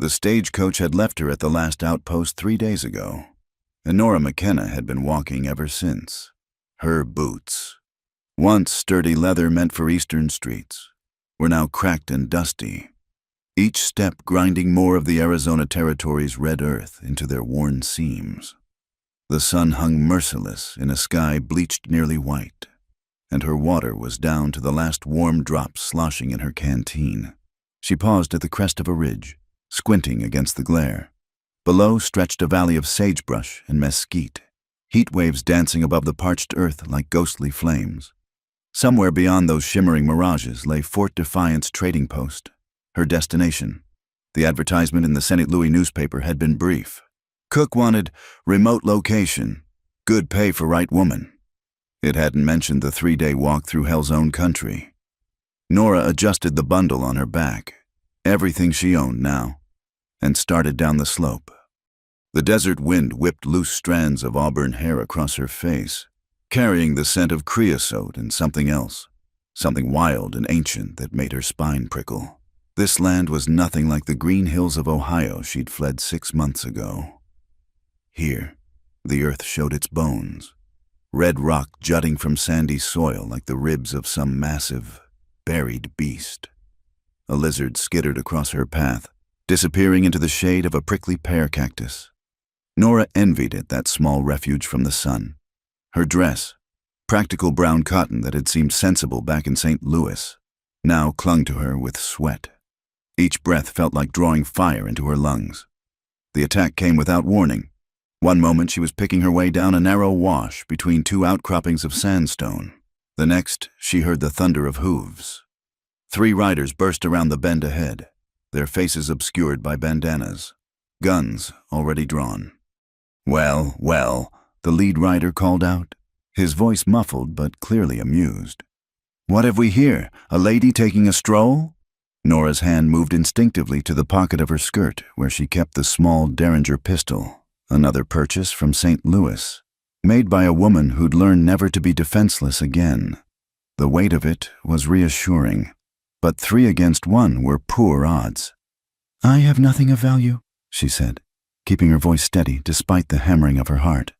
The stagecoach had left her at the last outpost 3 days ago, and Nora McKenna had been walking ever since. Her boots, once sturdy leather meant for eastern streets, were now cracked and dusty, each step grinding more of the Arizona Territory's red earth into their worn seams. The sun hung merciless in a sky bleached nearly white, and her water was down to the last warm drops sloshing in her canteen. She paused at the crest of a ridge, squinting against the glare. Below stretched a valley of sagebrush and mesquite, heat waves dancing above the parched earth like ghostly flames. Somewhere beyond those shimmering mirages lay Fort Defiance Trading Post, her destination. The advertisement in the St. Louis newspaper had been brief. Cook wanted remote location, good pay for right woman. It hadn't mentioned the 3-day walk through Hell's Own country. Nora adjusted the bundle on her back, everything she owned now, and started down the slope. The desert wind whipped loose strands of auburn hair across her face, carrying the scent of creosote and something else, something wild and ancient that made her spine prickle. This land was nothing like the green hills of Ohio she'd fled 6 months ago. Here, the earth showed its bones, red rock jutting from sandy soil like the ribs of some massive, buried beast. A lizard skittered across her path, disappearing into the shade of a prickly pear cactus. Nora envied it, that small refuge from the sun. Her dress, practical brown cotton that had seemed sensible back in St. Louis, now clung to her with sweat. Each breath felt like drawing fire into her lungs. The attack came without warning. One moment she was picking her way down a narrow wash between 2 outcroppings of sandstone. The next, she heard the thunder of hooves. 3 riders burst around the bend ahead, their faces obscured by bandanas, guns already drawn. "Well, well," the lead rider called out, his voice muffled but clearly amused. "What have we here? A lady taking a stroll?" Nora's hand moved instinctively to the pocket of her skirt where she kept the small Derringer pistol, another purchase from St. Louis, made by a woman who'd learned never to be defenseless again. The weight of it was reassuring, but 3 against 1 were poor odds. "I have nothing of value," she said, keeping her voice steady despite the hammering of her heart.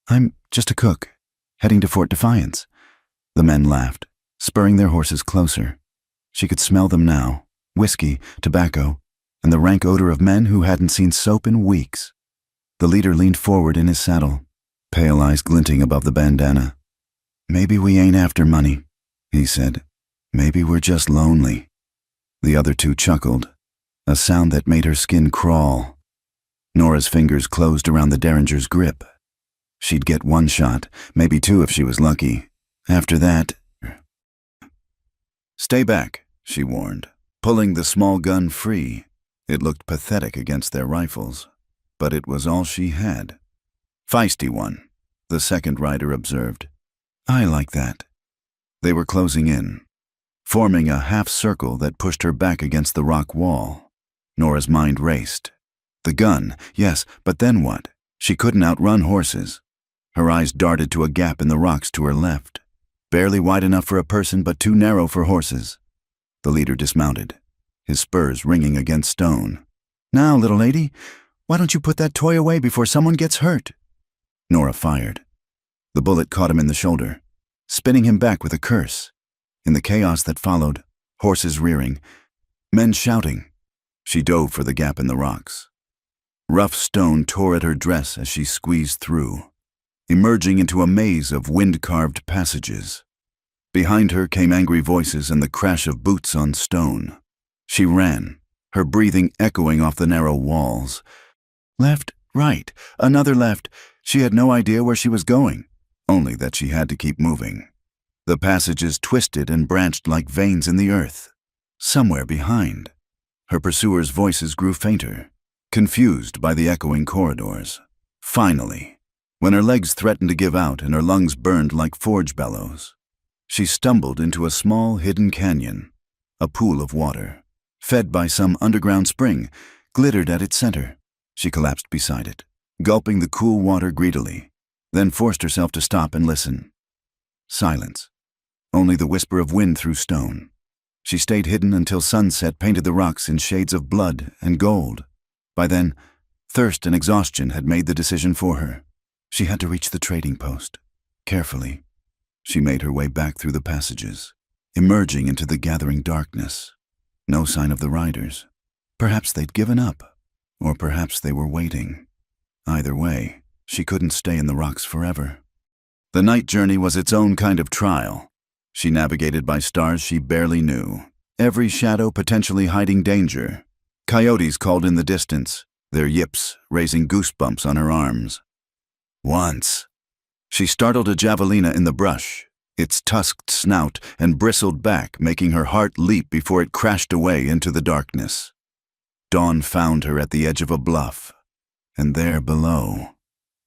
"I'm just a cook, heading to Fort Defiance." The men laughed, spurring their horses closer. She could smell them now, whiskey, tobacco, and the rank odor of men who hadn't seen soap in weeks. The leader leaned forward in his saddle, pale eyes glinting above the bandana. "Maybe we ain't after money," he said. "Maybe we're just lonely." The other 2 chuckled, a sound that made her skin crawl. Nora's fingers closed around the Derringer's grip. She'd get 1 shot, maybe 2 if she was lucky. After that... "Stay back," she warned, pulling the small gun free. It looked pathetic against their rifles, but it was all she had. "Feisty one," the second rider observed. "I like that." They were closing in, forming a half-circle that pushed her back against the rock wall. Nora's mind raced. The gun, yes, but then what? She couldn't outrun horses. Her eyes darted to a gap in the rocks to her left, barely wide enough for a person but too narrow for horses. The leader dismounted, his spurs ringing against stone. "Now, little lady, why don't you put that toy away before someone gets hurt?" Nora fired. The bullet caught him in the shoulder, spinning him back with a curse. In the chaos that followed, horses rearing, men shouting, she dove for the gap in the rocks. Rough stone tore at her dress as she squeezed through, emerging into a maze of wind-carved passages. Behind her came angry voices and the crash of boots on stone. She ran, her breathing echoing off the narrow walls. Left, right, another left. She had no idea where she was going, only that she had to keep moving. The passages twisted and branched like veins in the earth. Somewhere behind, her pursuers' voices grew fainter, confused by the echoing corridors. Finally, when her legs threatened to give out and her lungs burned like forge bellows, she stumbled into a small hidden canyon. A pool of water, fed by some underground spring, glittered at its center. She collapsed beside it, gulping the cool water greedily, then forced herself to stop and listen. Silence. Only the whisper of wind through stone. She stayed hidden until sunset painted the rocks in shades of blood and gold. By then, thirst and exhaustion had made the decision for her. She had to reach the trading post. Carefully, she made her way back through the passages, emerging into the gathering darkness. No sign of the riders. Perhaps they'd given up, or perhaps they were waiting. Either way, she couldn't stay in the rocks forever. The night journey was its own kind of trial. She navigated by stars she barely knew, every shadow potentially hiding danger. Coyotes called in the distance, their yips raising goosebumps on her arms. Once, she startled a javelina in the brush, its tusked snout and bristled back making her heart leap before it crashed away into the darkness. Dawn found her at the edge of a bluff, and there below,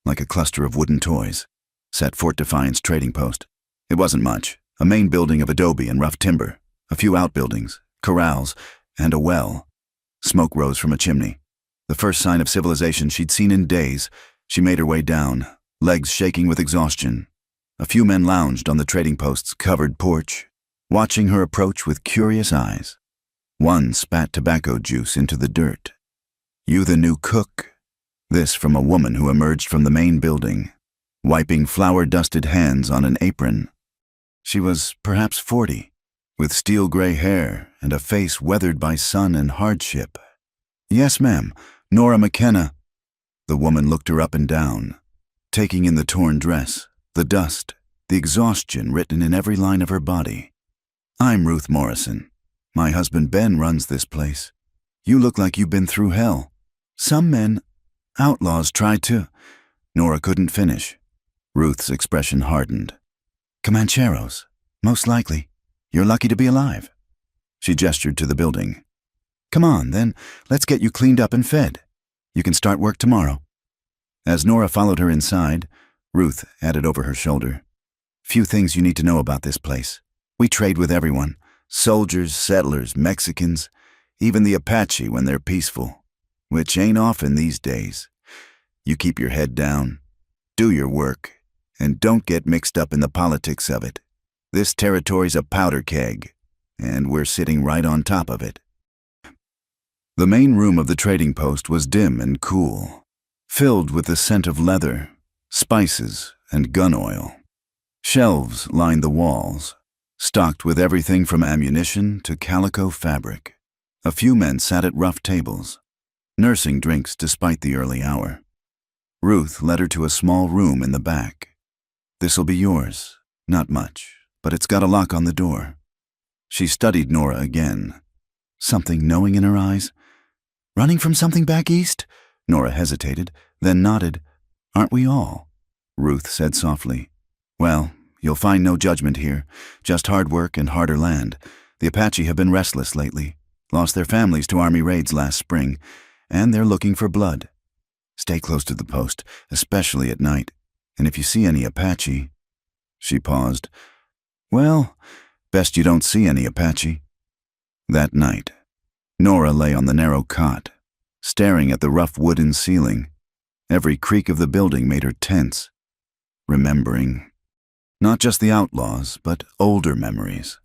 like a cluster of wooden toys, sat Fort Defiance trading post. It wasn't much, a main building of adobe and rough timber, a few outbuildings, corrals, and a well. Smoke rose from a chimney. The first sign of civilization she'd seen in days. She made her way down, legs shaking with exhaustion. A few men lounged on the trading post's covered porch, watching her approach with curious eyes. One spat tobacco juice into the dirt. "You the new cook?" This from a woman who emerged from the main building, wiping flour-dusted hands on an apron. She was perhaps 40, with steel-gray hair and a face weathered by sun and hardship. "Yes, ma'am, Nora McKenna." The woman looked her up and down, taking in the torn dress, the dust, the exhaustion written in every line of her body. "I'm Ruth Morrison. My husband Ben runs this place. You look like you've been through hell. Some men, outlaws, tried to—" Nora couldn't finish. Ruth's expression hardened. "Comancheros, most likely. You're lucky to be alive." She gestured to the building. "Come on, then, let's get you cleaned up and fed. You can start work tomorrow." As Nora followed her inside, Ruth added over her shoulder, "Few things you need to know about this place. We trade with everyone. Soldiers, settlers, Mexicans, even the Apache when they're peaceful, which ain't often these days. You keep your head down, do your work, and don't get mixed up in the politics of it. This territory's a powder keg, and we're sitting right on top of it." The main room of the trading post was dim and cool, filled with the scent of leather, spices, and gun oil. Shelves lined the walls, stocked with everything from ammunition to calico fabric. A few men sat at rough tables, nursing drinks despite the early hour. Ruth led her to a small room in the back. "This'll be yours. Not much, but it's got a lock on the door." She studied Nora again, something knowing in her eyes. "Running from something back east?" Nora hesitated, then nodded. "Aren't we all?" Ruth said softly. "Well, you'll find no judgment here, just hard work and harder land. The Apache have been restless lately, lost their families to army raids last spring, and they're looking for blood. Stay close to the post, especially at night, and if you see any Apache—" She paused. "Well, best you don't see any Apache." That night, Nora lay on the narrow cot, staring at the rough wooden ceiling. Every creak of the building made her tense, remembering. Not just the outlaws, but older memories.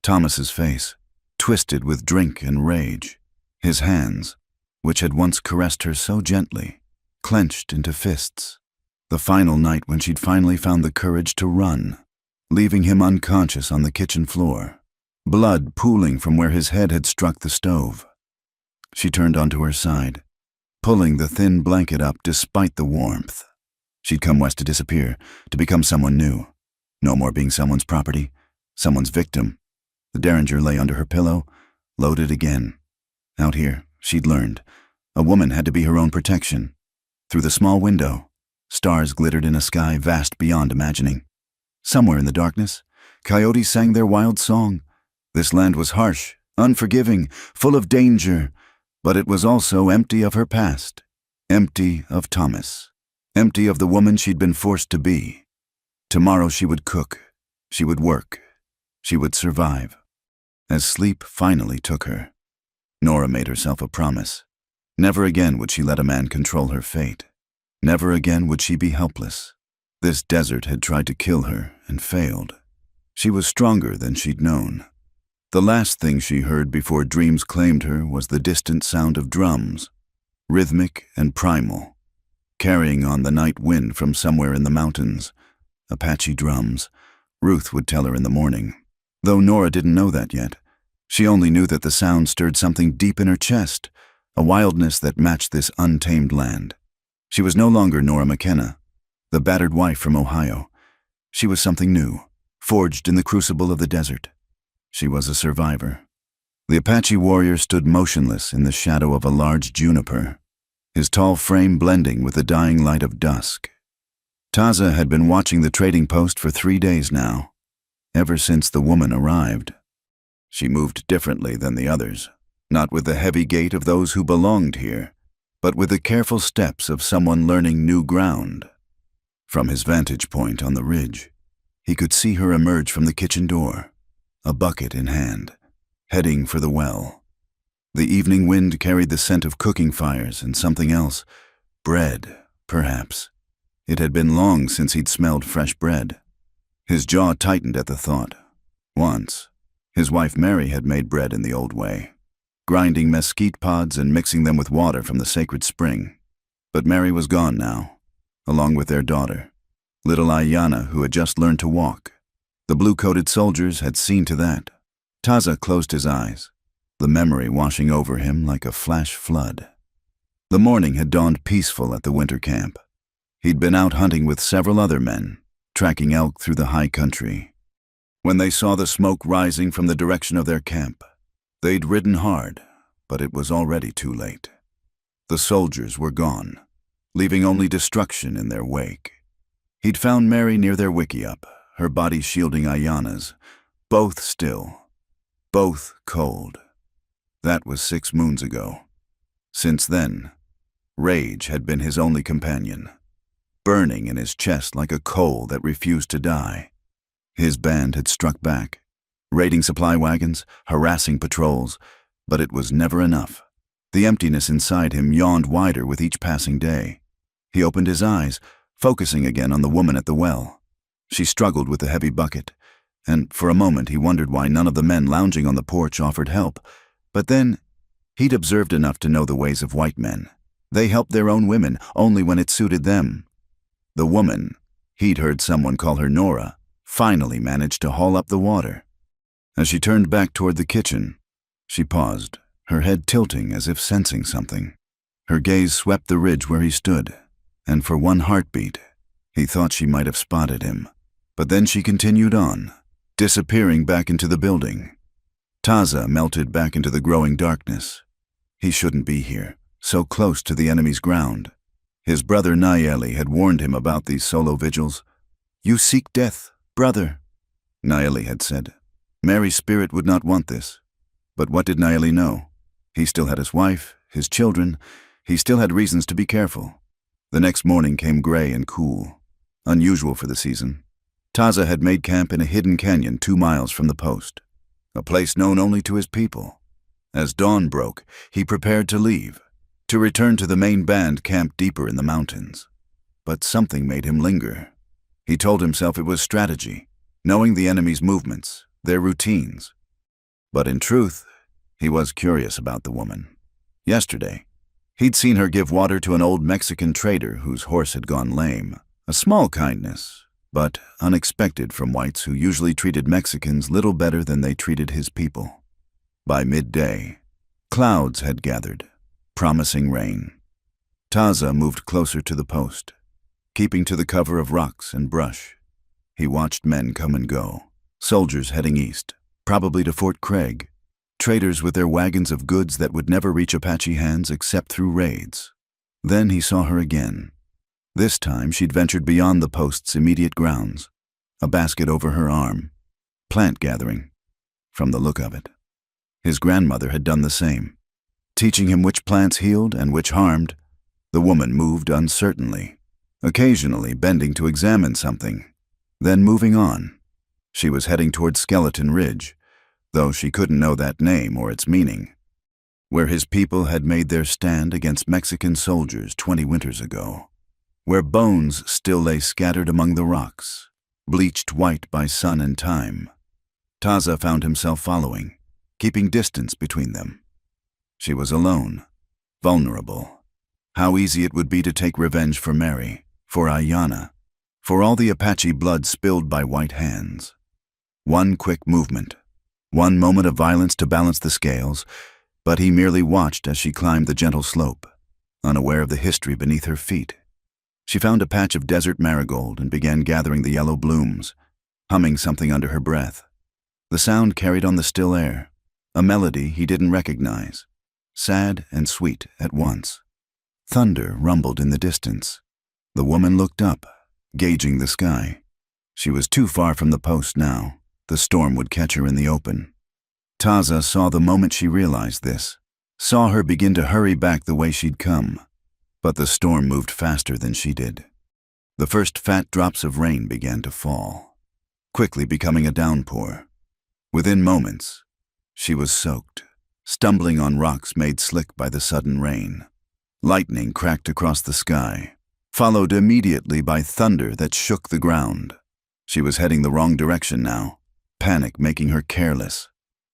Thomas's face, twisted with drink and rage. His hands, which had once caressed her so gently, clenched into fists. The final night when she'd finally found the courage to run, leaving him unconscious on the kitchen floor, blood pooling from where his head had struck the stove. She turned onto her side, pulling the thin blanket up despite the warmth. She'd come west to disappear, to become someone new. No more being someone's property, someone's victim. The Derringer lay under her pillow, loaded again. Out here, she'd learned, a woman had to be her own protection. Through the small window, stars glittered in a sky vast beyond imagining. Somewhere in the darkness, coyotes sang their wild song. This land was harsh, unforgiving, full of danger, but it was also empty of her past, empty of Thomas, empty of the woman she'd been forced to be. Tomorrow she would cook, she would work, she would survive. As sleep finally took her, Nora made herself a promise. Never again would she let a man control her fate. Never again would she be helpless. This desert had tried to kill her and failed. She was stronger than she'd known. The last thing she heard before dreams claimed her was the distant sound of drums. rhythmic and primal, carrying on the night wind from somewhere in the mountains. Apache drums, Ruth would tell her in the morning. Though Nora didn't know that yet, she only knew that the sound stirred something deep in her chest, a wildness that matched this untamed land. She was no longer Nora McKenna, the battered wife from Ohio. She was something new, forged in the crucible of the desert. She was a survivor. The Apache warrior stood motionless in the shadow of a large juniper, his tall frame blending with the dying light of dusk. Taza had been watching the trading post for 3 days now, ever since the woman arrived. She moved differently than the others, not with the heavy gait of those who belonged here, but with the careful steps of someone learning new ground. From his vantage point on the ridge, he could see her emerge from the kitchen door, a bucket in hand, heading for the well. The evening wind carried the scent of cooking fires and something else, bread, perhaps. It had been long since he'd smelled fresh bread. His jaw tightened at the thought. Once, his wife Mary had made bread in the old way, grinding mesquite pods and mixing them with water from the sacred spring. But Mary was gone now, along with their daughter, little Ayanna, who had just learned to walk. The blue-coated soldiers had seen to that. Taza closed his eyes, the memory washing over him like a flash flood. The morning had dawned peaceful at the winter camp. He'd been out hunting with several other men, tracking elk through the high country. When they saw the smoke rising from the direction of their camp, they'd ridden hard, but it was already too late. The soldiers were gone, leaving only destruction in their wake. He'd found Mary near their wickiup, her body shielding Ayanna's, both still, both cold. That was 6 moons ago. Since then, rage had been his only companion, burning in his chest like a coal that refused to die. His band had struck back, raiding supply wagons, harassing patrols, but it was never enough. The emptiness inside him yawned wider with each passing day. He opened his eyes, focusing again on the woman at the well. She struggled with the heavy bucket, and for a moment he wondered why none of the men lounging on the porch offered help. But then, he'd observed enough to know the ways of white men. They helped their own women only when it suited them. The woman, he'd heard someone call her Nora, finally managed to haul up the water. As she turned back toward the kitchen, she paused, her head tilting as if sensing something. Her gaze swept the ridge where he stood, and for one heartbeat, he thought she might have spotted him. But then she continued on, disappearing back into the building. Taza melted back into the growing darkness. He shouldn't be here, so close to the enemy's ground. His brother Nayeli had warned him about these solo vigils. "You seek death, brother," Nayeli had said. Mary's spirit would not want this. But what did Nayeli know? He still had his wife, his children. He still had reasons to be careful. The next morning came gray and cool, unusual for the season. Taza had made camp in a hidden canyon 2 miles from the post, a place known only to his people. As dawn broke, he prepared to leave, to return to the main band camped deeper in the mountains. But something made him linger. He told himself it was strategy, knowing the enemy's movements, their routines. But in truth, he was curious about the woman. Yesterday, he'd seen her give water to an old Mexican trader whose horse had gone lame. A small kindness, but unexpected from whites who usually treated Mexicans little better than they treated his people. By midday, clouds had gathered, promising rain. Taza moved closer to the post, keeping to the cover of rocks and brush. He watched men come and go, soldiers heading east, probably to Fort Craig, traders with their wagons of goods that would never reach Apache hands except through raids. Then he saw her again. This time she'd ventured beyond the post's immediate grounds, a basket over her arm, plant gathering, from the look of it. His grandmother had done the same, teaching him which plants healed and which harmed. The woman moved uncertainly, occasionally bending to examine something, then moving on. She was heading toward Skeleton Ridge, though she couldn't know that name or its meaning, where his people had made their stand against Mexican soldiers 20 winters ago, where bones still lay scattered among the rocks, bleached white by sun and time. Taza found himself following, keeping distance between them. She was alone, vulnerable, How easy it would be to take revenge for Mary, for Ayanna, for all the Apache blood spilled by white hands. One quick movement, one moment of violence to balance the scales, but he merely watched as she climbed the gentle slope, unaware of the history beneath her feet. She found a patch of desert marigold and began gathering the yellow blooms, humming something under her breath. The sound carried on the still air, a melody he didn't recognize, sad and sweet at once. Thunder rumbled in the distance. The woman looked up, gauging the sky. She was too far from the post now. The storm would catch her in the open. Taza saw the moment she realized this, saw her begin to hurry back the way she'd come. But the storm moved faster than she did. The first fat drops of rain began to fall, quickly becoming a downpour. Within moments, she was soaked, stumbling on rocks made slick by the sudden rain. Lightning cracked across the sky, followed immediately by thunder that shook the ground. She was heading the wrong direction now, panic making her careless.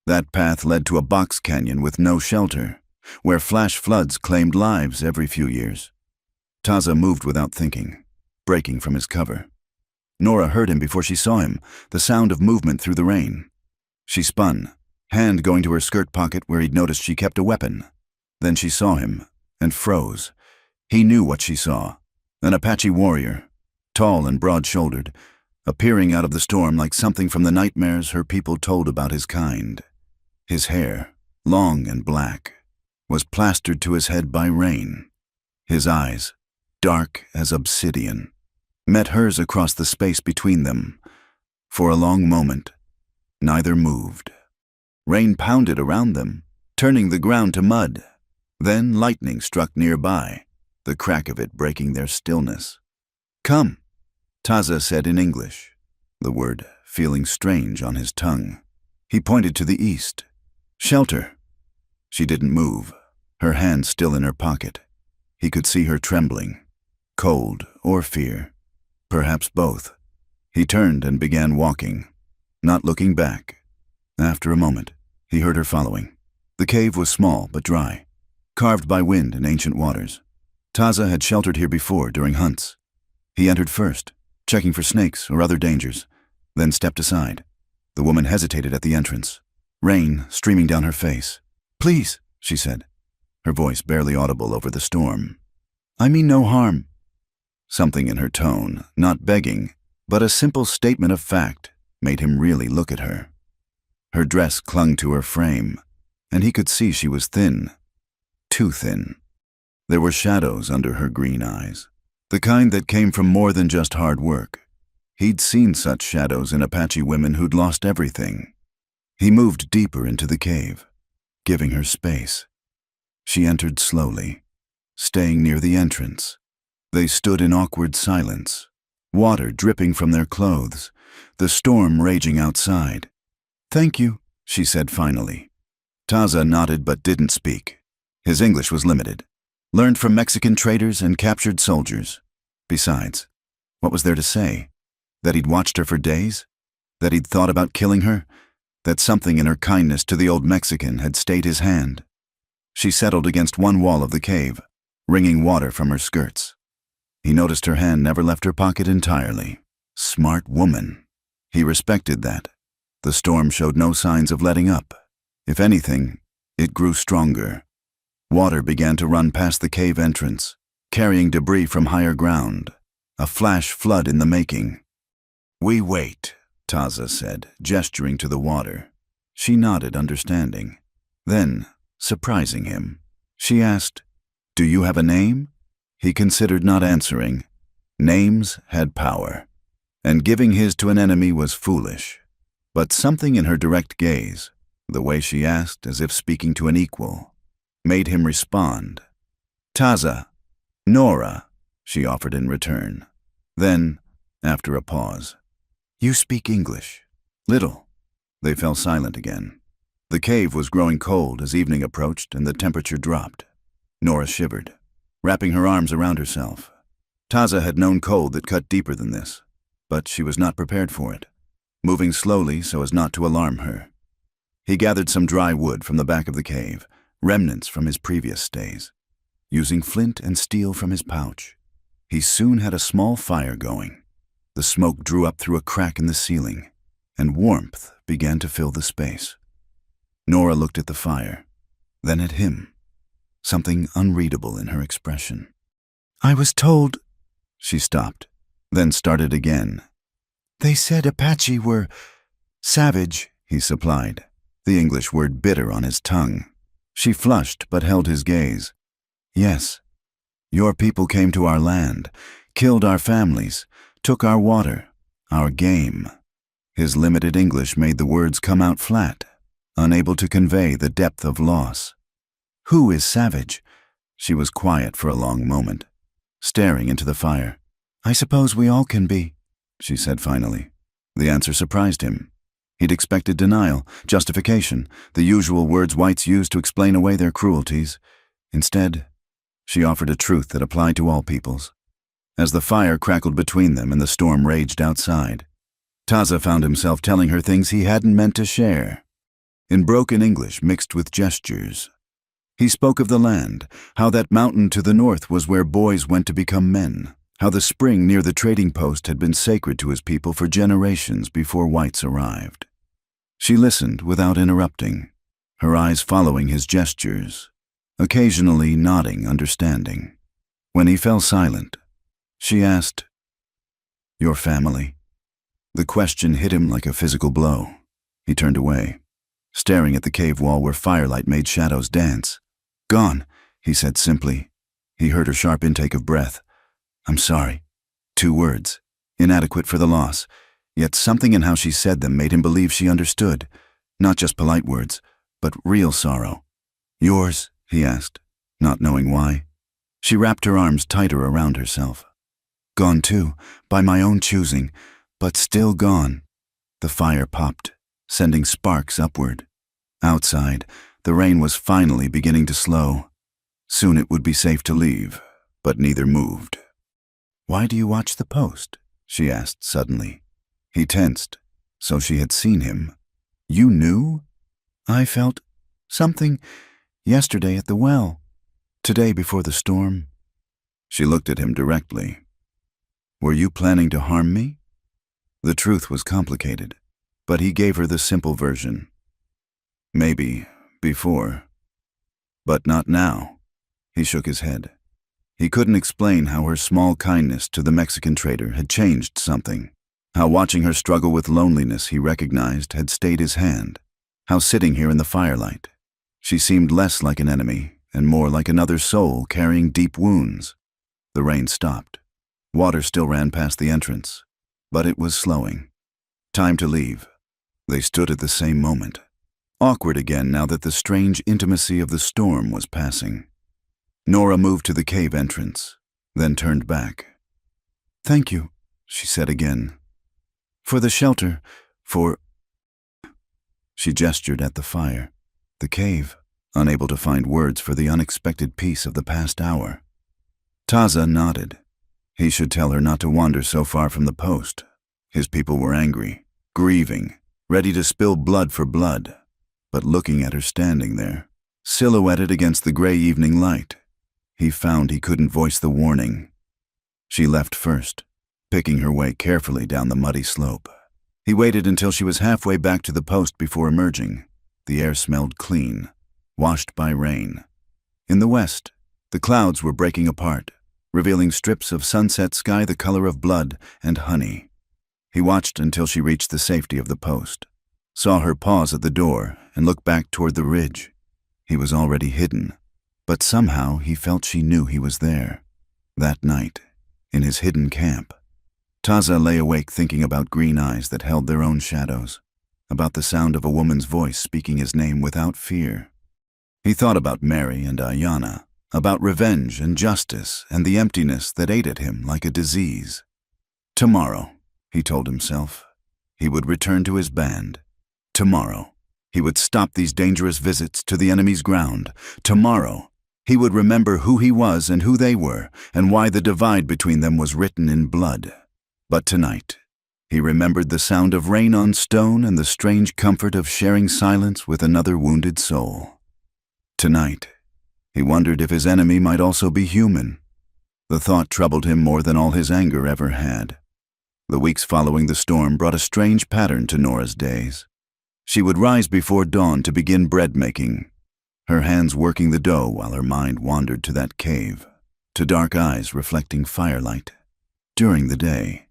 That path led to a box canyon with no shelter, where flash floods claimed lives every few years. Taza moved without thinking, breaking from his cover. Nora heard him before she saw him, the sound of movement through the rain. She spun, hand going to her skirt pocket where he'd noticed she kept a weapon. Then she saw him, and froze. He knew what she saw. An Apache warrior, tall and broad-shouldered, appearing out of the storm like something from the nightmares her people told about his kind. His hair, long and black, was plastered to his head by rain. His eyes, dark as obsidian, met hers across the space between them. For a long moment, neither moved. Rain pounded around them, turning the ground to mud. Then lightning struck nearby, the crack of it breaking their stillness. "Come," Taza said in English, the word feeling strange on his tongue. He pointed to the east. "Shelter." She didn't move, her hand still in her pocket. He could see her trembling, cold or fear, perhaps both. He turned and began walking, not looking back. After a moment, he heard her following. The cave was small but dry, carved by wind and ancient waters. Taza had sheltered here before during hunts. He entered first, checking for snakes or other dangers, then stepped aside. The woman hesitated at the entrance, rain streaming down her face. "Please," she said, her voice barely audible over the storm. "I mean no harm." Something in her tone, not begging, but a simple statement of fact, made him really look at her. Her dress clung to her frame, and he could see she was thin, too thin. There were shadows under her green eyes, the kind that came from more than just hard work. He'd seen such shadows in Apache women who'd lost everything. He moved deeper into the cave, giving her space. She entered slowly, staying near the entrance. They stood in awkward silence, water dripping from their clothes, the storm raging outside. "Thank you," she said finally. Taza nodded but didn't speak. His English was limited, learned from Mexican traders and captured soldiers. Besides, what was there to say? That he'd watched her for days? That he'd thought about killing her? That something in her kindness to the old Mexican had stayed his hand? She settled against one wall of the cave, wringing water from her skirts. He noticed her hand never left her pocket entirely. Smart woman. He respected that. The storm showed no signs of letting up. If anything, it grew stronger. Water began to run past the cave entrance, carrying debris from higher ground. A flash flood in the making. "We wait," Taza said, gesturing to the water. She nodded, understanding. Then, surprising him, she asked, "Do you have a name?" He considered not answering. Names had power, and giving his to an enemy was foolish. But something in her direct gaze, the way she asked as if speaking to an equal, made him respond. "Taza, Nora," she offered in return. Then, after a pause, "You speak English?" "Little." They fell silent again. The cave was growing cold as evening approached and the temperature dropped. Nora shivered, wrapping her arms around herself. Taza had known cold that cut deeper than this, but she was not prepared for it, moving slowly so as not to alarm her. He gathered some dry wood from the back of the cave, remnants from his previous stays. using flint and steel from his pouch. He soon had a small fire going. The smoke drew up through a crack in the ceiling, and warmth began to fill the space. Nora looked at the fire, then at him, something unreadable in her expression. "I was told—" She stopped, then started again. "They said Apache were savage," he supplied, the English word bitter on his tongue. She flushed but held his gaze. "Yes. Your people came to our land, killed our families, took our water, our game." His limited English made the words come out flat, unable to convey the depth of loss. "Who is savage?" She was quiet for a long moment, staring into the fire. "I suppose we all can be," she said finally. The answer surprised him. He'd expected denial, justification, the usual words whites use to explain away their cruelties. Instead, she offered a truth that applied to all peoples. As the fire crackled between them and the storm raged outside, Taza found himself telling her things he hadn't meant to share, in broken English mixed with gestures. He spoke of the land, how that mountain to the north was where boys went to become men, how the spring near the trading post had been sacred to his people for generations before whites arrived. She listened without interrupting, her eyes following his gestures, occasionally nodding understanding. When he fell silent, she asked, "Your family?" The question hit him like a physical blow. He turned away, staring at the cave wall where firelight made shadows dance. "Gone," he said simply. He heard her sharp intake of breath. "I'm sorry." 2 words, inadequate for the loss, yet something in how she said them made him believe she understood, not just polite words, but real sorrow. "Yours?" he asked, not knowing why. She wrapped her arms tighter around herself. "Gone too, by my own choosing, but still gone." The fire popped, sending sparks upward. Outside, the rain was finally beginning to slow. Soon it would be safe to leave, but neither moved. "Why do you watch the post?" she asked suddenly. He tensed. So she had seen him. "You knew?" "I felt something yesterday at the well. Today before the storm." She looked at him directly. "Were you planning to harm me?" The truth was complicated, but he gave her the simple version. "Maybe, before. But not now." He shook his head. He couldn't explain how her small kindness to the Mexican trader had changed something, how watching her struggle with loneliness he recognized had stayed his hand, how sitting here in the firelight, she seemed less like an enemy and more like another soul carrying deep wounds. The rain stopped. Water still ran past the entrance, but it was slowing. Time to leave. They stood at the same moment, awkward again now that the strange intimacy of the storm was passing. Nora moved to the cave entrance, then turned back. "Thank you," she said again. "For the shelter, for—" She gestured at the fire, the cave, unable to find words for the unexpected peace of the past hour. Taza nodded. He should tell her not to wander so far from the post. His people were angry, grieving, ready to spill blood for blood. But looking at her standing there, silhouetted against the gray evening light, he found he couldn't voice the warning. She left first, picking her way carefully down the muddy slope. He waited until she was halfway back to the post before emerging. The air smelled clean, washed by rain. In the west, the clouds were breaking apart, revealing strips of sunset sky the color of blood and honey. He watched until she reached the safety of the post, saw her pause at the door and look back toward the ridge. He was already hidden, but somehow he felt she knew he was there. That night, in his hidden camp, Taza lay awake thinking about green eyes that held their own shadows, about the sound of a woman's voice speaking his name without fear. He thought about Mary and Ayana, about revenge and justice and the emptiness that ate at him like a disease. Tomorrow, he told himself, he would return to his band. Tomorrow, he would stop these dangerous visits to the enemy's ground. Tomorrow, he would remember who he was and who they were, and why the divide between them was written in blood. But tonight, he remembered the sound of rain on stone and the strange comfort of sharing silence with another wounded soul. Tonight, He wondered if his enemy might also be human. The thought troubled him more than all his anger ever had. The weeks following the storm brought a strange pattern to Nora's days. She would rise before dawn to begin bread making, her hands working the dough while her mind wandered to that cave, to dark eyes reflecting firelight. During the day,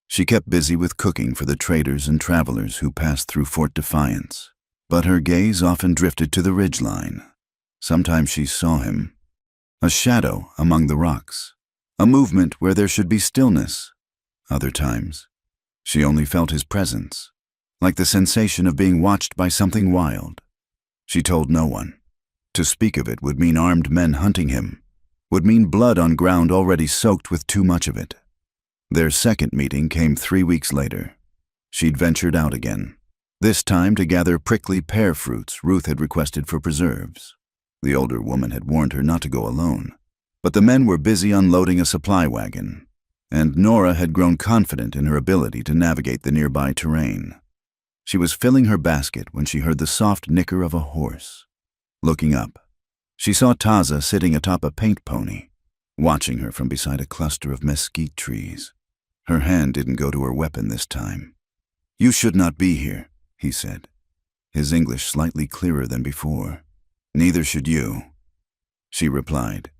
she kept busy with cooking for the traders and travelers who passed through Fort Defiance, but her gaze often drifted to the ridgeline. Sometimes she saw him, a shadow among the rocks, a movement where there should be stillness. Other times, she only felt his presence, like the sensation of being watched by something wild. She told no one. To speak of it would mean armed men hunting him, would mean blood on ground already soaked with too much of it. Their second meeting came 3 weeks later. She'd ventured out again, this time to gather prickly pear fruits Ruth had requested for preserves. The older woman had warned her not to go alone, but the men were busy unloading a supply wagon, and Nora had grown confident in her ability to navigate the nearby terrain. She was filling her basket when she heard the soft nicker of a horse. Looking up, she saw Taza sitting atop a paint pony, watching her from beside a cluster of mesquite trees. Her hand didn't go to her weapon this time. "You should not be here," he said, his English slightly clearer than before. "Neither should you," she replied.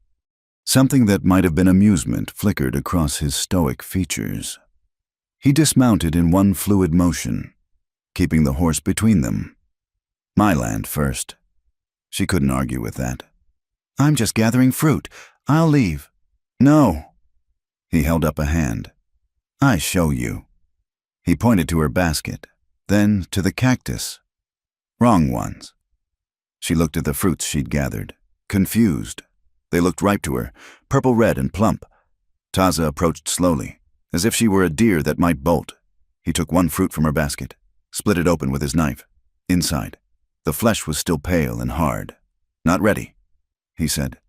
Something that might have been amusement flickered across his stoic features. He dismounted in one fluid motion, keeping the horse between them. "My land first." She couldn't argue with that. "I'm just gathering fruit. I'll leave." "No." He held up a hand. "I show you." He pointed to her basket, then to the cactus. "Wrong ones." She looked at the fruits she'd gathered, confused. They looked ripe to her, purple-red and plump. Taza approached slowly, as if she were a deer that might bolt. He took one fruit from her basket, split it open with his knife. Inside, the flesh was still pale and hard. "Not ready," he said.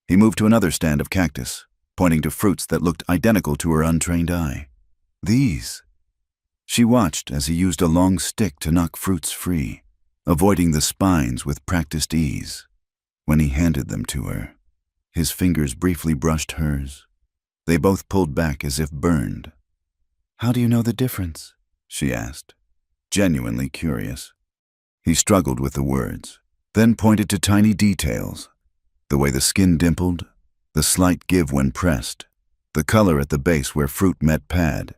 He moved to another stand of cactus, pointing to fruits that looked identical to her untrained eye. "These." She watched as he used a long stick to knock fruits free, avoiding the spines with practiced ease. When he handed them to her, his fingers briefly brushed hers. They both pulled back as if burned. "How do you know the difference?" she asked, genuinely curious. He struggled with the words, then pointed to tiny details. The way the skin dimpled, the slight give when pressed, the color at the base where fruit met pad.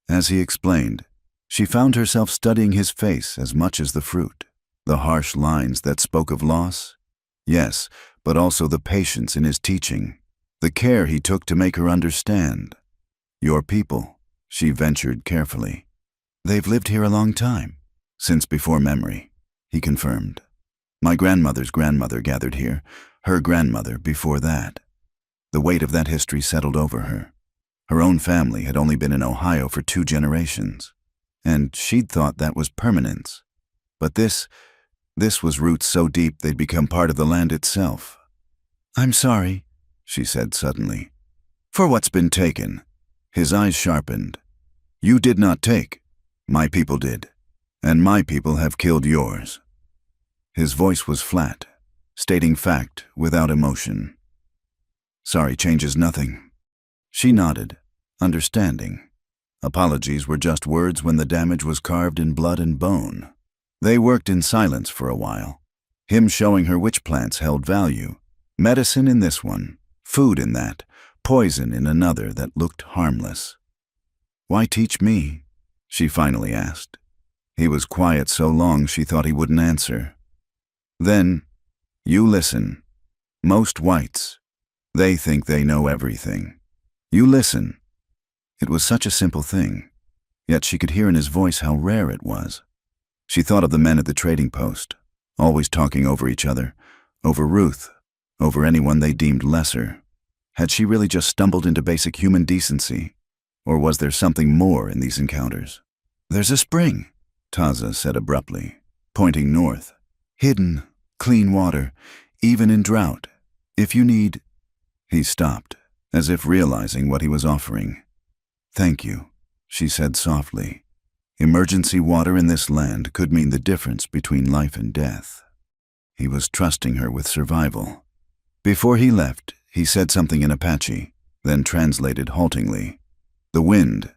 As he explained, she found herself studying his face as much as the fruit. The harsh lines that spoke of loss? Yes, but also the patience in his teaching, the care he took to make her understand. "Your people," she ventured carefully. "They've lived here a long time." "Since before memory," he confirmed. "My grandmother's grandmother gathered here, her grandmother before that." The weight of that history settled over her. Her own family had only been in Ohio for 2 generations, and she'd thought that was permanence. But this was roots so deep they'd become part of the land itself. "I'm sorry," she said suddenly, "for what's been taken." His eyes sharpened. "You did not take. My people did, and my people have killed yours." His voice was flat, stating fact without emotion. "Sorry changes nothing." She nodded, understanding. Apologies were just words when the damage was carved in blood and bone. They worked in silence for a while, him showing her which plants held value. Medicine in this one, food in that, poison in another that looked harmless. "Why teach me?" she finally asked. He was quiet so long she thought he wouldn't answer. Then, "You listen. Most whites, they think they know everything. You listen." It was such a simple thing, yet she could hear in his voice how rare it was. She thought of the men at the trading post, always talking over each other, over Ruth, over anyone they deemed lesser. Had she really just stumbled into basic human decency, or was there something more in these encounters? "There's a spring," Taza said abruptly, pointing north. "Hidden, clean water, even in drought. If you need—" He stopped, as if realizing what he was offering. "Thank you," she said softly. Emergency water in this land could mean the difference between life and death. He was trusting her with survival. Before he left, he said something in Apache, then translated haltingly. The wind.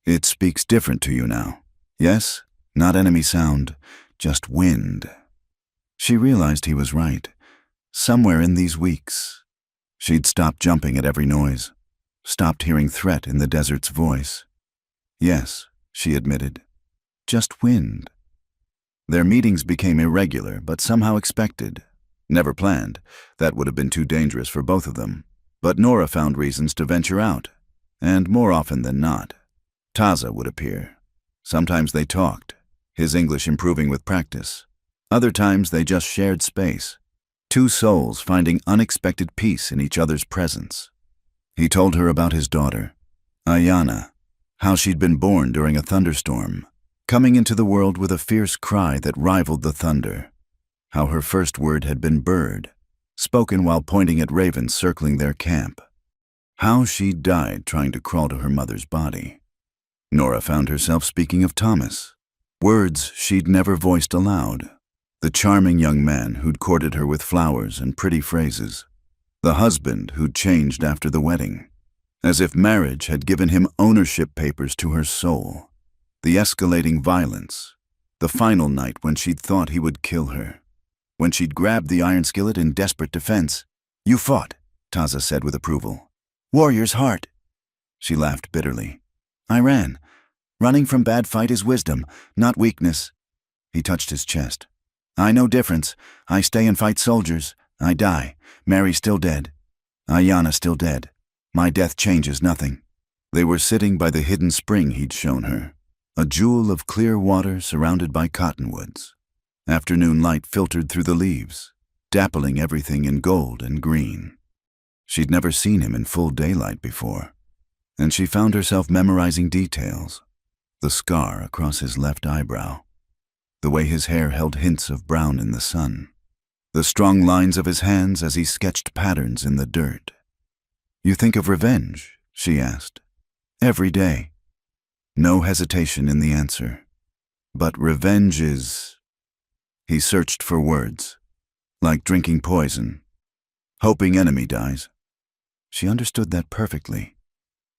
It speaks different to you now. Yes? Not enemy sound, just wind. She realized he was right. Somewhere in these weeks, she'd stopped jumping at every noise, stopped hearing threat in the desert's voice. Yes, she admitted. Just wind. Their meetings became irregular, but somehow expected. Never planned. That would have been too dangerous for both of them. But Nora found reasons to venture out, and more often than not, Taza would appear. Sometimes they talked, his English improving with practice. Other times they just shared space, two souls finding unexpected peace in each other's presence. He told her about his daughter, Ayana, how she'd been born during a thunderstorm, coming into the world with a fierce cry that rivaled the thunder. How her first word had been bird, spoken while pointing at ravens circling their camp. How she died trying to crawl to her mother's body. Nora found herself speaking of Thomas, words she'd never voiced aloud. The charming young man who'd courted her with flowers and pretty phrases. The husband who'd changed after the wedding, as if marriage had given him ownership papers to her soul. The escalating violence, the final night when she'd thought he would kill her. When she'd grabbed the iron skillet in desperate defense. You fought, Taza said with approval. Warrior's heart. She laughed bitterly. I ran. Running from bad fight is wisdom, not weakness. He touched his chest. I know difference. I stay and fight soldiers. I die. Mary's still dead. Ayana still dead. My death changes nothing. They were sitting by the hidden spring he'd shown her, a jewel of clear water surrounded by cottonwoods. Afternoon light filtered through the leaves, dappling everything in gold and green. She'd never seen him in full daylight before, and she found herself memorizing details. The scar across his left eyebrow, the way his hair held hints of brown in the sun, the strong lines of his hands as he sketched patterns in the dirt. You think of revenge? She asked. Every day. No hesitation in the answer. But revenge is... He searched for words, like drinking poison, hoping enemy dies. She understood that perfectly.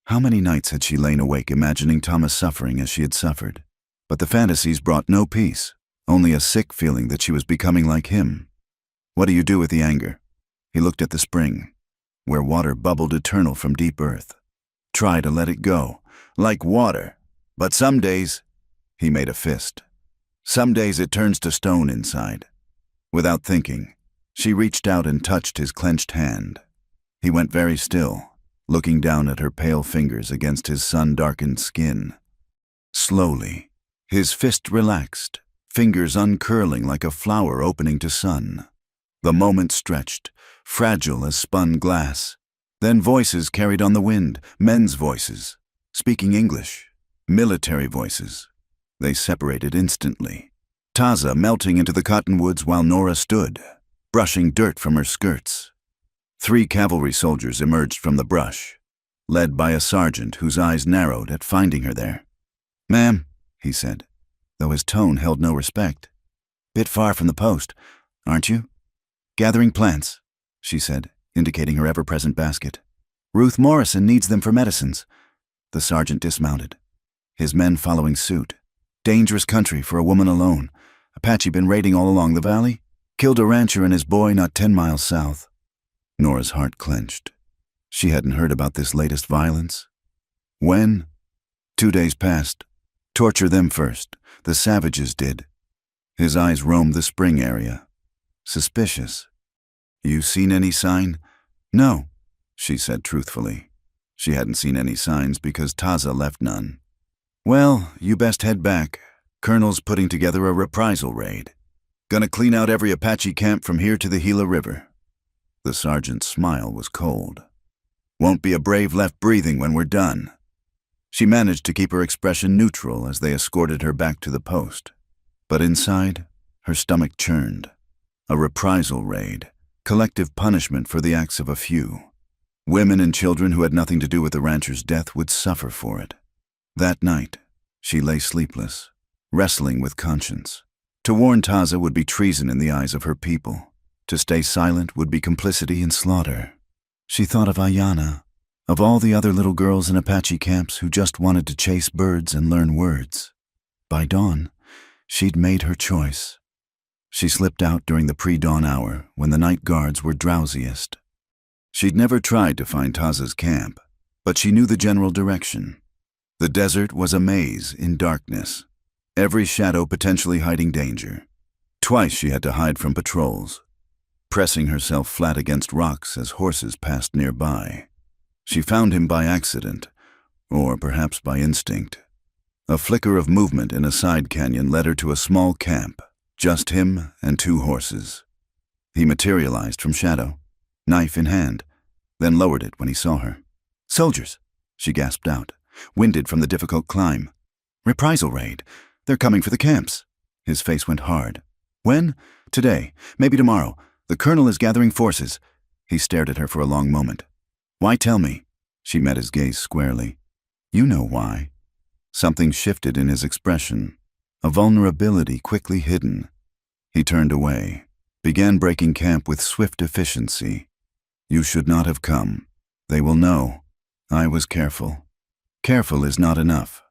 How many nights had she lain awake imagining Thomas suffering as she had suffered? But the fantasies brought no peace, only a sick feeling that she was becoming like him. What do you do with the anger? He looked at the spring, where water bubbled eternal from deep earth. Try to let it go, like water. But some days, he made a fist. Some days it turns to stone inside. Without thinking, she reached out and touched his clenched hand. He went very still, looking down at her pale fingers against his sun-darkened skin. Slowly, his fist relaxed, fingers uncurling like a flower opening to sun. The moment stretched, fragile as spun glass. Then voices carried on the wind, men's voices, speaking English, military voices. They separated instantly, Taza melting into the cottonwoods while Nora stood, brushing dirt from her skirts. 3 cavalry soldiers emerged from the brush, led by a sergeant whose eyes narrowed at finding her there. Ma'am, he said, though his tone held no respect. Bit far from the post, aren't you? Gathering plants, she said, indicating her ever-present basket. Ruth Morrison needs them for medicines. The sergeant dismounted, his men following suit. Dangerous country for a woman alone. Apache been raiding all along the valley. Killed a rancher and his boy not 10 miles south. Nora's heart clenched. She hadn't heard about this latest violence. When? 2 days past. Torture them first. The savages did. His eyes roamed the spring area. Suspicious. You seen any sign? No, she said truthfully. She hadn't seen any signs because Taza left none. Well, you best head back. Colonel's putting together a reprisal raid. Gonna clean out every Apache camp from here to the Gila River. The sergeant's smile was cold. Won't be a brave left breathing when we're done. She managed to keep her expression neutral as they escorted her back to the post. But inside, her stomach churned. A reprisal raid, collective punishment for the acts of a few. Women and children who had nothing to do with the rancher's death would suffer for it. That night, she lay sleepless, wrestling with conscience. To warn Taza would be treason in the eyes of her people. To stay silent would be complicity in slaughter. She thought of Ayanna, of all the other little girls in Apache camps who just wanted to chase birds and learn words. By dawn, she'd made her choice. She slipped out during the pre-dawn hour when the night guards were drowsiest. She'd never tried to find Taza's camp, but she knew the general direction. The desert was a maze in darkness, every shadow potentially hiding danger. Twice she had to hide from patrols, pressing herself flat against rocks as horses passed nearby. She found him by accident, or perhaps by instinct. A flicker of movement in a side canyon led her to a small camp, just him and 2 horses. He materialized from shadow, knife in hand, then lowered it when he saw her. "Soldiers," she gasped out, winded from the difficult climb. "Reprisal raid. They're coming for the camps." His face went hard. "When?" "Today. Maybe tomorrow. The colonel is gathering forces." He stared at her for a long moment. "Why tell me?" She met his gaze squarely. "You know why." Something shifted in his expression, a vulnerability quickly hidden. He turned away, began breaking camp with swift efficiency. "You should not have come. They will know. I was careful. Careful is not enough.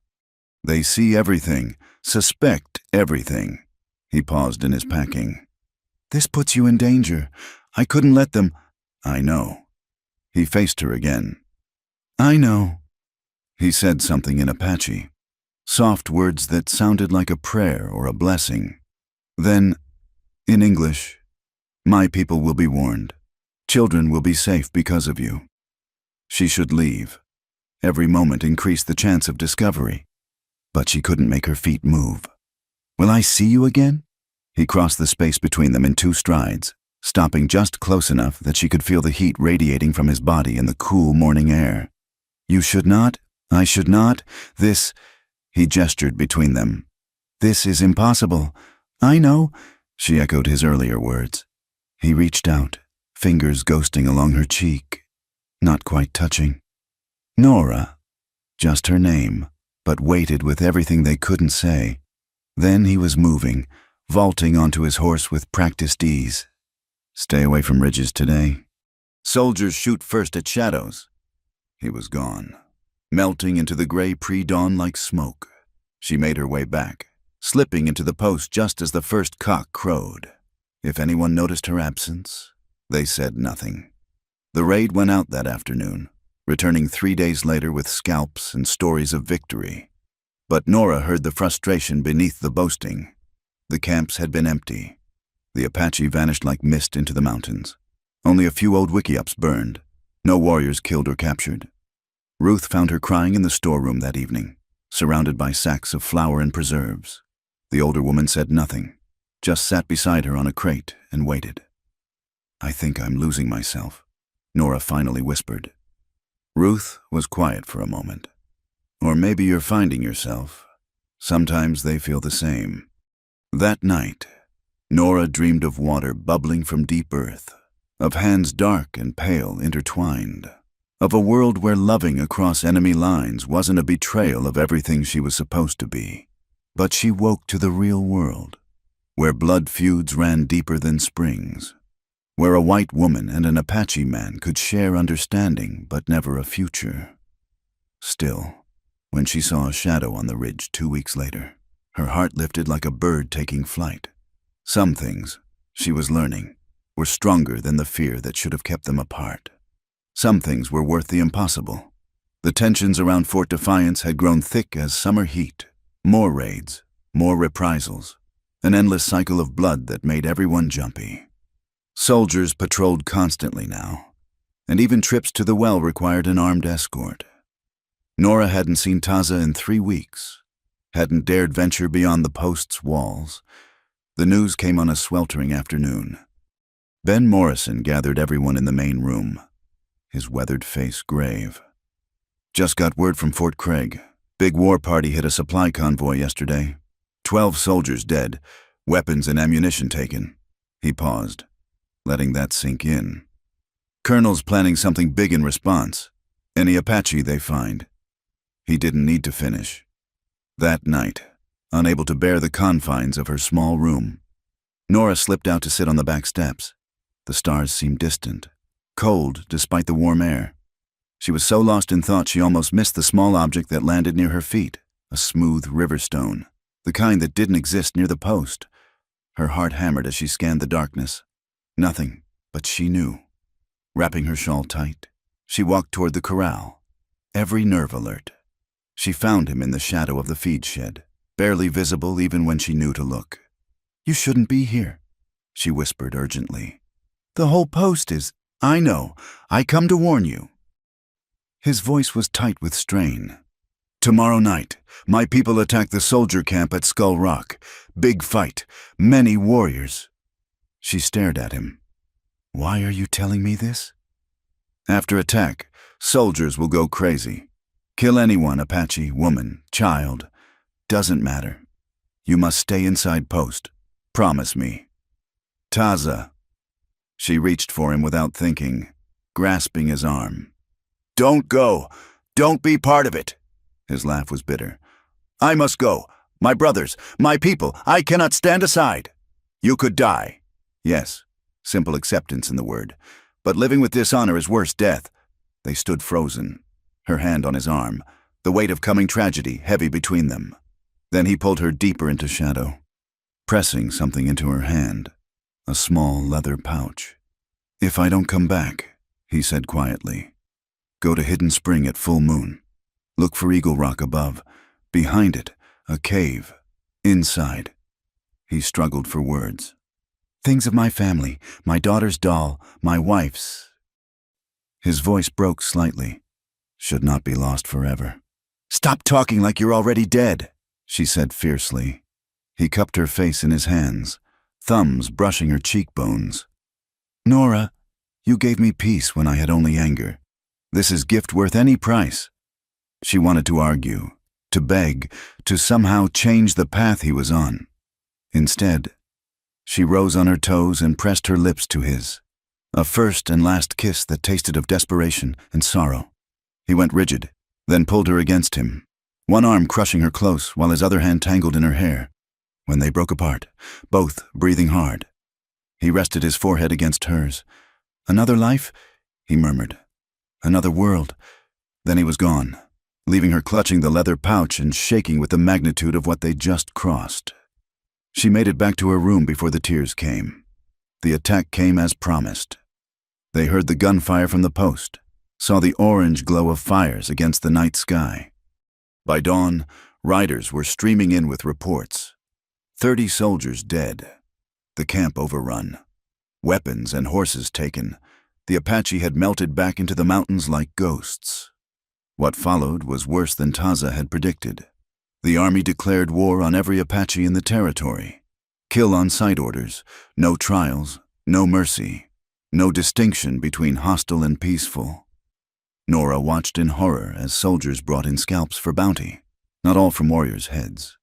They see everything, suspect everything." He paused in his packing. "This puts you in danger. I couldn't let them." "I know." He faced her again. "I know." He said something in Apache, soft words that sounded like a prayer or a blessing. Then, in English, "My people will be warned. Children will be safe because of you." She should leave. Every moment increased the chance of discovery. But she couldn't make her feet move. "Will I see you again?" He crossed the space between them in 2 strides, stopping just close enough that she could feel the heat radiating from his body in the cool morning air. "You should not. I should not. This—" He gestured between them. "This is impossible." "I know," she echoed his earlier words. He reached out, fingers ghosting along her cheek, not quite touching. Nora, just her name, but weighted with everything they couldn't say. Then he was moving, vaulting onto his horse with practiced ease. "Stay away from ridges today. Soldiers shoot first at shadows." He was gone, melting into the gray pre-dawn like smoke. She made her way back, slipping into the post just as the first cock crowed. If anyone noticed her absence, they said nothing. The raid went out that afternoon, returning 3 days later with scalps and stories of victory. But Nora heard the frustration beneath the boasting. The camps had been empty. The Apache vanished like mist into the mountains. Only a few old wiki-ups burned. No warriors killed or captured. Ruth found her crying in the storeroom that evening, surrounded by sacks of flour and preserves. The older woman said nothing, just sat beside her on a crate and waited. "I think I'm losing myself," Nora finally whispered. Ruth was quiet for a moment. "Or maybe you're finding yourself. Sometimes they feel the same." That night, Nora dreamed of water bubbling from deep earth, of hands dark and pale intertwined, of a world where loving across enemy lines wasn't a betrayal of everything she was supposed to be. But she woke to the real world, where blood feuds ran deeper than springs, where a white woman and an Apache man could share understanding but never a future. Still, when she saw a shadow on the ridge 2 weeks later, her heart lifted like a bird taking flight. Some things, she was learning, were stronger than the fear that should have kept them apart. Some things were worth the impossible. The tensions around Fort Defiance had grown thick as summer heat. More raids, more reprisals, an endless cycle of blood that made everyone jumpy. Soldiers patrolled constantly now, and even trips to the well required an armed escort. Nora hadn't seen Taza in 3 weeks, hadn't dared venture beyond the post's walls. The news came on a sweltering afternoon. Ben Morrison gathered everyone in the main room, his weathered face grave. "Just got word from Fort Craig. Big war party hit a supply convoy yesterday. 12 soldiers dead, weapons and ammunition taken." He paused, letting that sink in. "Colonel's planning something big in response. Any Apache they find." He didn't need to finish. That night, unable to bear the confines of her small room, Nora slipped out to sit on the back steps. The stars seemed distant, cold despite the warm air. She was so lost in thought she almost missed the small object that landed near her feet, a smooth river stone, the kind that didn't exist near the post. Her heart hammered as she scanned the darkness. Nothing, but she knew. Wrapping her shawl tight, she walked toward the corral, every nerve alert. She found him in the shadow of the feed shed, barely visible even when she knew to look. "You shouldn't be here," she whispered urgently. "The whole post is—" "I know. I come to warn you." His voice was tight with strain. "Tomorrow night, my people attack the soldier camp at Skull Rock. Big fight. Many warriors." She stared at him. "Why are you telling me this?" "After attack, soldiers will go crazy. Kill anyone, Apache, woman, child. Doesn't matter. You must stay inside post. Promise me." "Taza." She reached for him without thinking, grasping his arm. "Don't go. Don't be part of it." His laugh was bitter. "I must go. My brothers, my people, I cannot stand aside. You could die." Yes, simple acceptance in the word. But living with dishonor is worse death. They stood frozen, her hand on his arm, the weight of coming tragedy heavy between them. Then he pulled her deeper into shadow, pressing something into her hand, a small leather pouch. "If I don't come back," he said quietly, "go to Hidden Spring at full moon. Look for Eagle Rock above. Behind it, a cave. Inside." He struggled for words. "Things of my family, my daughter's doll, my wife's—" His voice broke slightly. "Should not be lost forever." "Stop talking like you're already dead," she said fiercely. He cupped her face in his hands, thumbs brushing her cheekbones. "Nora, you gave me peace when I had only anger. This is gift worth any price." She wanted to argue, to beg, to somehow change the path he was on. Instead, she rose on her toes and pressed her lips to his, a first and last kiss that tasted of desperation and sorrow. He went rigid, then pulled her against him, one arm crushing her close while his other hand tangled in her hair. When they broke apart, both breathing hard, he rested his forehead against hers. "Another life?" he murmured. "Another world." Then he was gone, leaving her clutching the leather pouch and shaking with the magnitude of what they'd just crossed. She made it back to her room before the tears came. The attack came as promised. They heard the gunfire from the post, saw the orange glow of fires against the night sky. By dawn, riders were streaming in with reports. 30 soldiers dead, the camp overrun, weapons and horses taken. The Apache had melted back into the mountains like ghosts. What followed was worse than Taza had predicted. The army declared war on every Apache in the territory. Kill on sight orders, no trials, no mercy, no distinction between hostile and peaceful. Nora watched in horror as soldiers brought in scalps for bounty, not all from warriors' heads.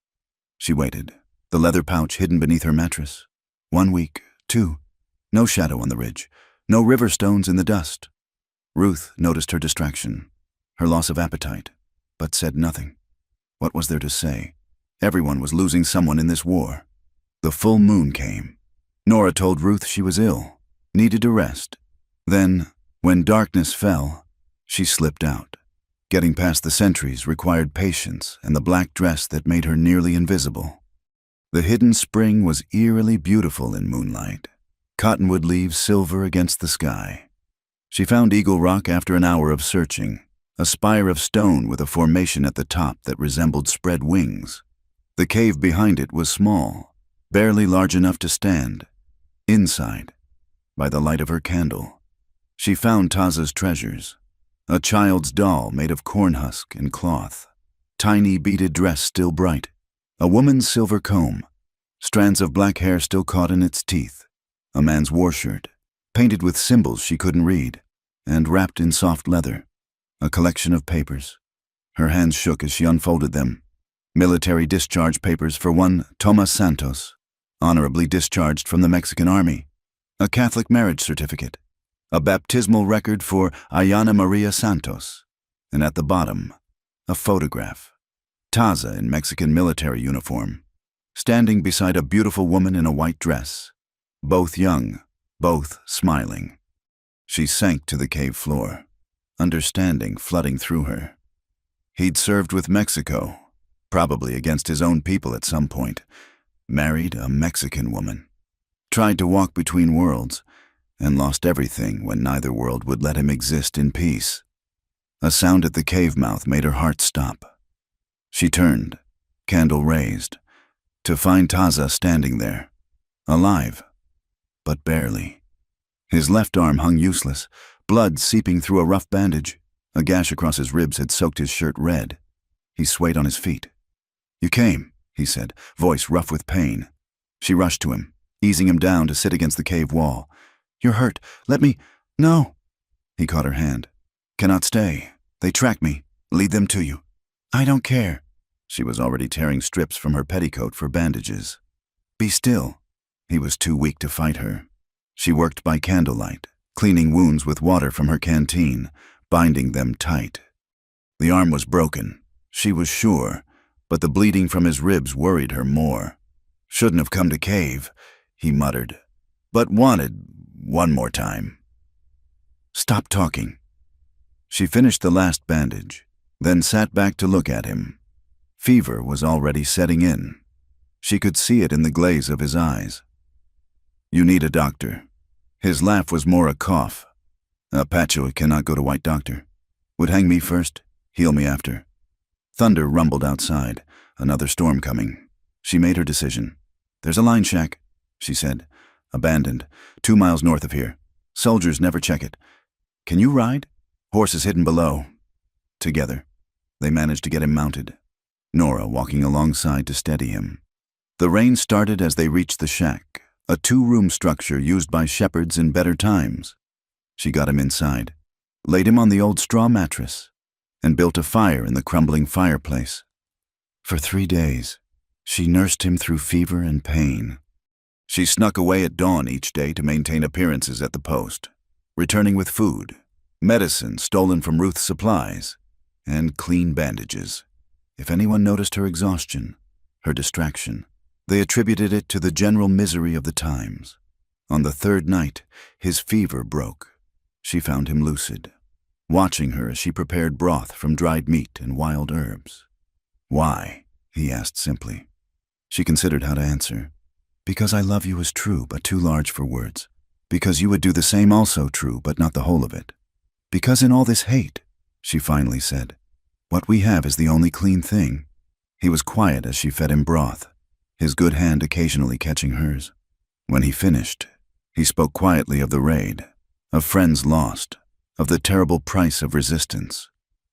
She waited, the leather pouch hidden beneath her mattress. 1 week, 2, no shadow on the ridge, no river stones in the dust. Ruth noticed her distraction, her loss of appetite, but said nothing. What was there to say? Everyone was losing someone in this war. The full moon came. Nora told Ruth she was ill, needed to rest. Then, when darkness fell, she slipped out. Getting past the sentries required patience and the black dress that made her nearly invisible. The Hidden Spring was eerily beautiful in moonlight, cottonwood leaves silver against the sky. She found Eagle Rock after an hour of searching, a spire of stone with a formation at the top that resembled spread wings. The cave behind it was small, barely large enough to stand. Inside, by the light of her candle, she found Taza's treasures. A child's doll made of corn husk and cloth, tiny beaded dress still bright, a woman's silver comb, strands of black hair still caught in its teeth, a man's war shirt, painted with symbols she couldn't read, and wrapped in soft leather, a collection of papers. Her hands shook as she unfolded them. Military discharge papers for one Tomas Santos, honorably discharged from the Mexican Army, a Catholic marriage certificate, a baptismal record for Ayana Maria Santos, and at the bottom, a photograph. Taza in Mexican military uniform, standing beside a beautiful woman in a white dress, both young, both smiling. She sank to the cave floor, understanding flooding through her. He'd served with Mexico, probably against his own people at some point, married a Mexican woman, tried to walk between worlds, and lost everything when neither world would let him exist in peace. A sound at the cave mouth made her heart stop. She turned, candle raised, to find Taza standing there, alive, but barely. His left arm hung useless, blood seeping through a rough bandage. A gash across his ribs had soaked his shirt red. He swayed on his feet. "You came," he said, voice rough with pain. She rushed to him, easing him down to sit against the cave wall. "You're hurt. Let me—" "No." He caught her hand. "Cannot stay. They track me. Lead them to you." "I don't care." She was already tearing strips from her petticoat for bandages. "Be still." He was too weak to fight her. She worked by candlelight, cleaning wounds with water from her canteen, binding them tight. The arm was broken, she was sure, but the bleeding from his ribs worried her more. "Shouldn't have come to cave," he muttered, "but wanted one more time." "Stop talking." She finished the last bandage, then sat back to look at him. Fever was already setting in. She could see it in the glaze of his eyes. "You need a doctor." His laugh was more a cough. "Apache cannot go to white doctor. Would hang me first, heal me after." Thunder rumbled outside, another storm coming. She made her decision. "There's a line shack," she said. "Abandoned, 2 miles north of here. Soldiers never check it. Can you ride? Horse is hidden below." Together, they managed to get him mounted, Nora walking alongside to steady him. The rain started as they reached the shack, a 2-room structure used by shepherds in better times. She got him inside, laid him on the old straw mattress, and built a fire in the crumbling fireplace. For 3 days, she nursed him through fever and pain. She snuck away at dawn each day to maintain appearances at the post, returning with food, medicine stolen from Ruth's supplies, and clean bandages. If anyone noticed her exhaustion, her distraction, they attributed it to the general misery of the times. On the 3rd night, his fever broke. She found him lucid, watching her as she prepared broth from dried meat and wild herbs. "Why?" he asked simply. She considered how to answer. "Because I love you is true, but too large for words. Because you would do the same also true, but not the whole of it. Because in all this hate," she finally said, "what we have is the only clean thing." He was quiet as she fed him broth, his good hand occasionally catching hers. When he finished, he spoke quietly of the raid, of friends lost, of the terrible price of resistance.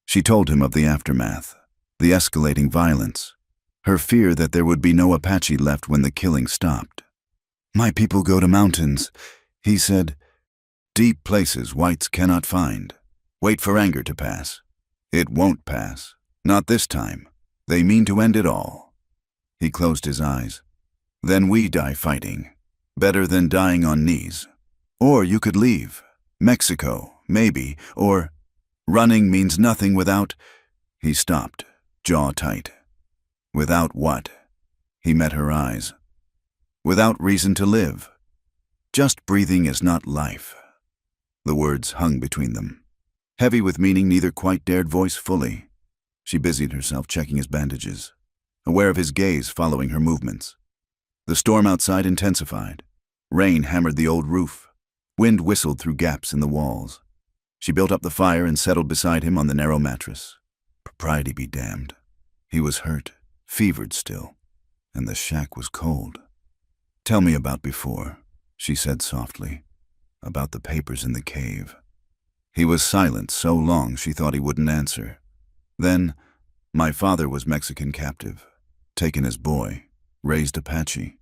She told him of the aftermath, the escalating violence, her fear that there would be no Apache left when the killing stopped. "My people go to mountains," he said. "Deep places whites cannot find. Wait for anger to pass. It won't pass. Not this time. They mean to end it all." He closed his eyes. "Then we die fighting. Better than dying on knees. Or you could leave. Mexico, maybe, or running means nothing without—" He stopped, jaw tight. "Without what?" He met her eyes. "Without reason to live. Just breathing is not life." The words hung between them, heavy with meaning neither quite dared voice fully. She busied herself checking his bandages, aware of his gaze following her movements. The storm outside intensified. Rain hammered the old roof. Wind whistled through gaps in the walls. She built up the fire and settled beside him on the narrow mattress. Propriety be damned. He was hurt, fevered still, and the shack was cold. "Tell me about before," she said softly, "about the papers in the cave." He was silent so long she thought he wouldn't answer. Then, "My father was Mexican captive, taken as boy, raised Apache.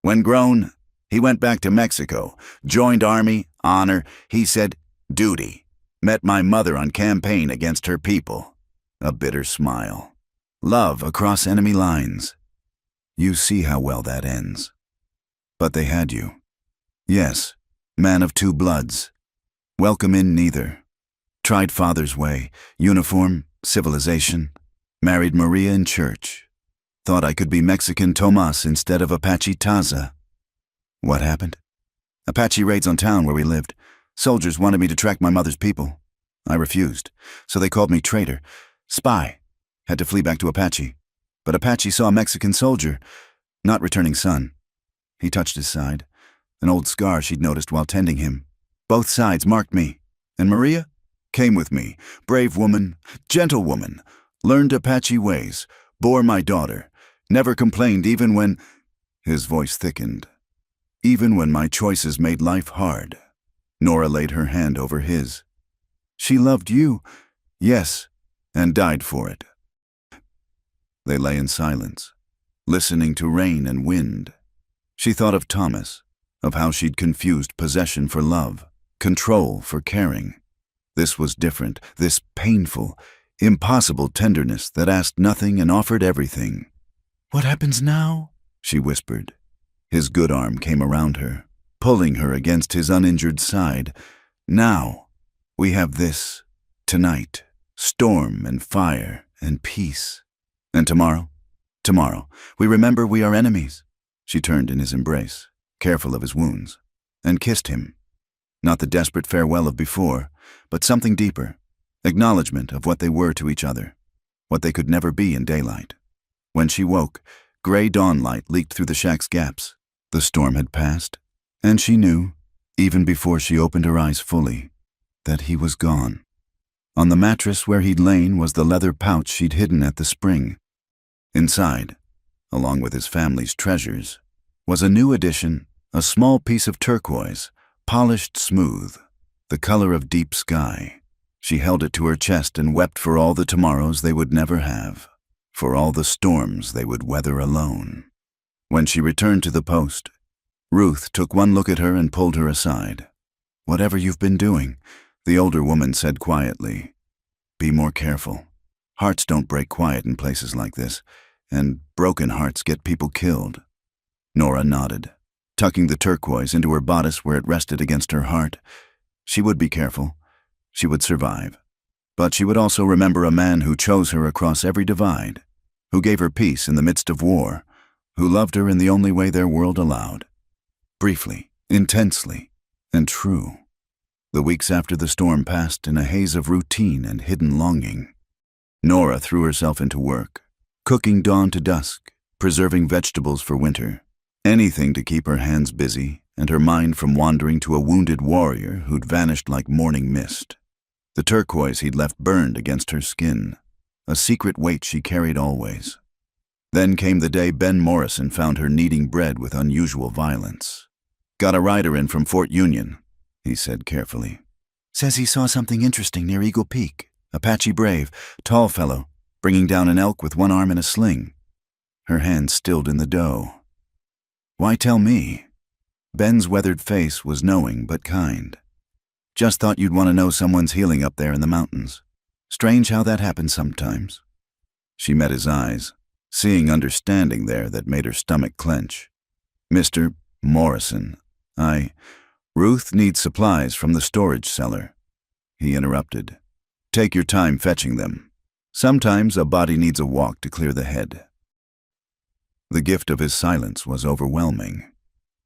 When grown, he went back to Mexico, joined army, honor, he said, duty. Met my mother on campaign against her people." A bitter smile. "Love across enemy lines. You see how well that ends. But they had you. Yes, man of 2 bloods. Welcome in neither. Tried father's way, uniform, civilization. Married Maria in church. Thought I could be Mexican Tomas instead of Apache Taza. What happened? Apache raids on town where we lived. Soldiers wanted me to track my mother's people. I refused, so they called me traitor, spy. Had to flee back to Apache. But Apache saw a Mexican soldier, not returning son. He touched his side, an old scar she'd noticed while tending him. Both sides marked me. And Maria came with me, brave woman, gentle woman, learned Apache ways, bore my daughter, never complained even when— His voice thickened. Even when my choices made life hard. Nora laid her hand over his. She loved you, yes, and died for it. They lay in silence, listening to rain and wind. She thought of Thomas, of how she'd confused possession for love, control for caring. This was different, this painful, impossible tenderness that asked nothing and offered everything. What happens now? She whispered. His good arm came around her, pulling her against his uninjured side. Now, we have this, tonight, storm and fire and peace. And tomorrow? Tomorrow, we remember we are enemies. She turned in his embrace, careful of his wounds, and kissed him. Not the desperate farewell of before, but something deeper, acknowledgement of what they were to each other, what they could never be in daylight. When she woke, gray dawn light leaked through the shack's gaps. The storm had passed, and she knew, even before she opened her eyes fully, that he was gone. On the mattress where he'd lain was the leather pouch she'd hidden at the spring. Inside, along with his family's treasures, was a new addition, a small piece of turquoise, polished smooth, the color of deep sky. She held it to her chest and wept for all the tomorrows they would never have, for all the storms they would weather alone. When she returned to the post, Ruth took one look at her and pulled her aside. Whatever you've been doing, the older woman said quietly, be more careful. Hearts don't break quiet in places like this, and broken hearts get people killed. Nora nodded, tucking the turquoise into her bodice where it rested against her heart. She would be careful. She would survive. But she would also remember a man who chose her across every divide, who gave her peace in the midst of war, who loved her in the only way their world allowed. Briefly, intensely, and true. The weeks after the storm passed in a haze of routine and hidden longing. Nora threw herself into work, cooking dawn to dusk, preserving vegetables for winter, anything to keep her hands busy and her mind from wandering to a wounded warrior who'd vanished like morning mist. The turquoise he'd left burned against her skin, a secret weight she carried always. Then came the day Ben Morrison found her kneading bread with unusual violence. Got a rider in from Fort Union, he said carefully. Says he saw something interesting near Eagle Peak. Apache brave, tall fellow, bringing down an elk with one arm in a sling. Her hand stilled in the dough. Why tell me? Ben's weathered face was knowing but kind. Just thought you'd want to know someone's healing up there in the mountains. Strange how that happens sometimes. She met his eyes, seeing understanding there that made her stomach clench. Mr. Morrison, Ruth needs supplies from the storage cellar. He interrupted. Take your time fetching them. Sometimes a body needs a walk to clear the head. The gift of his silence was overwhelming.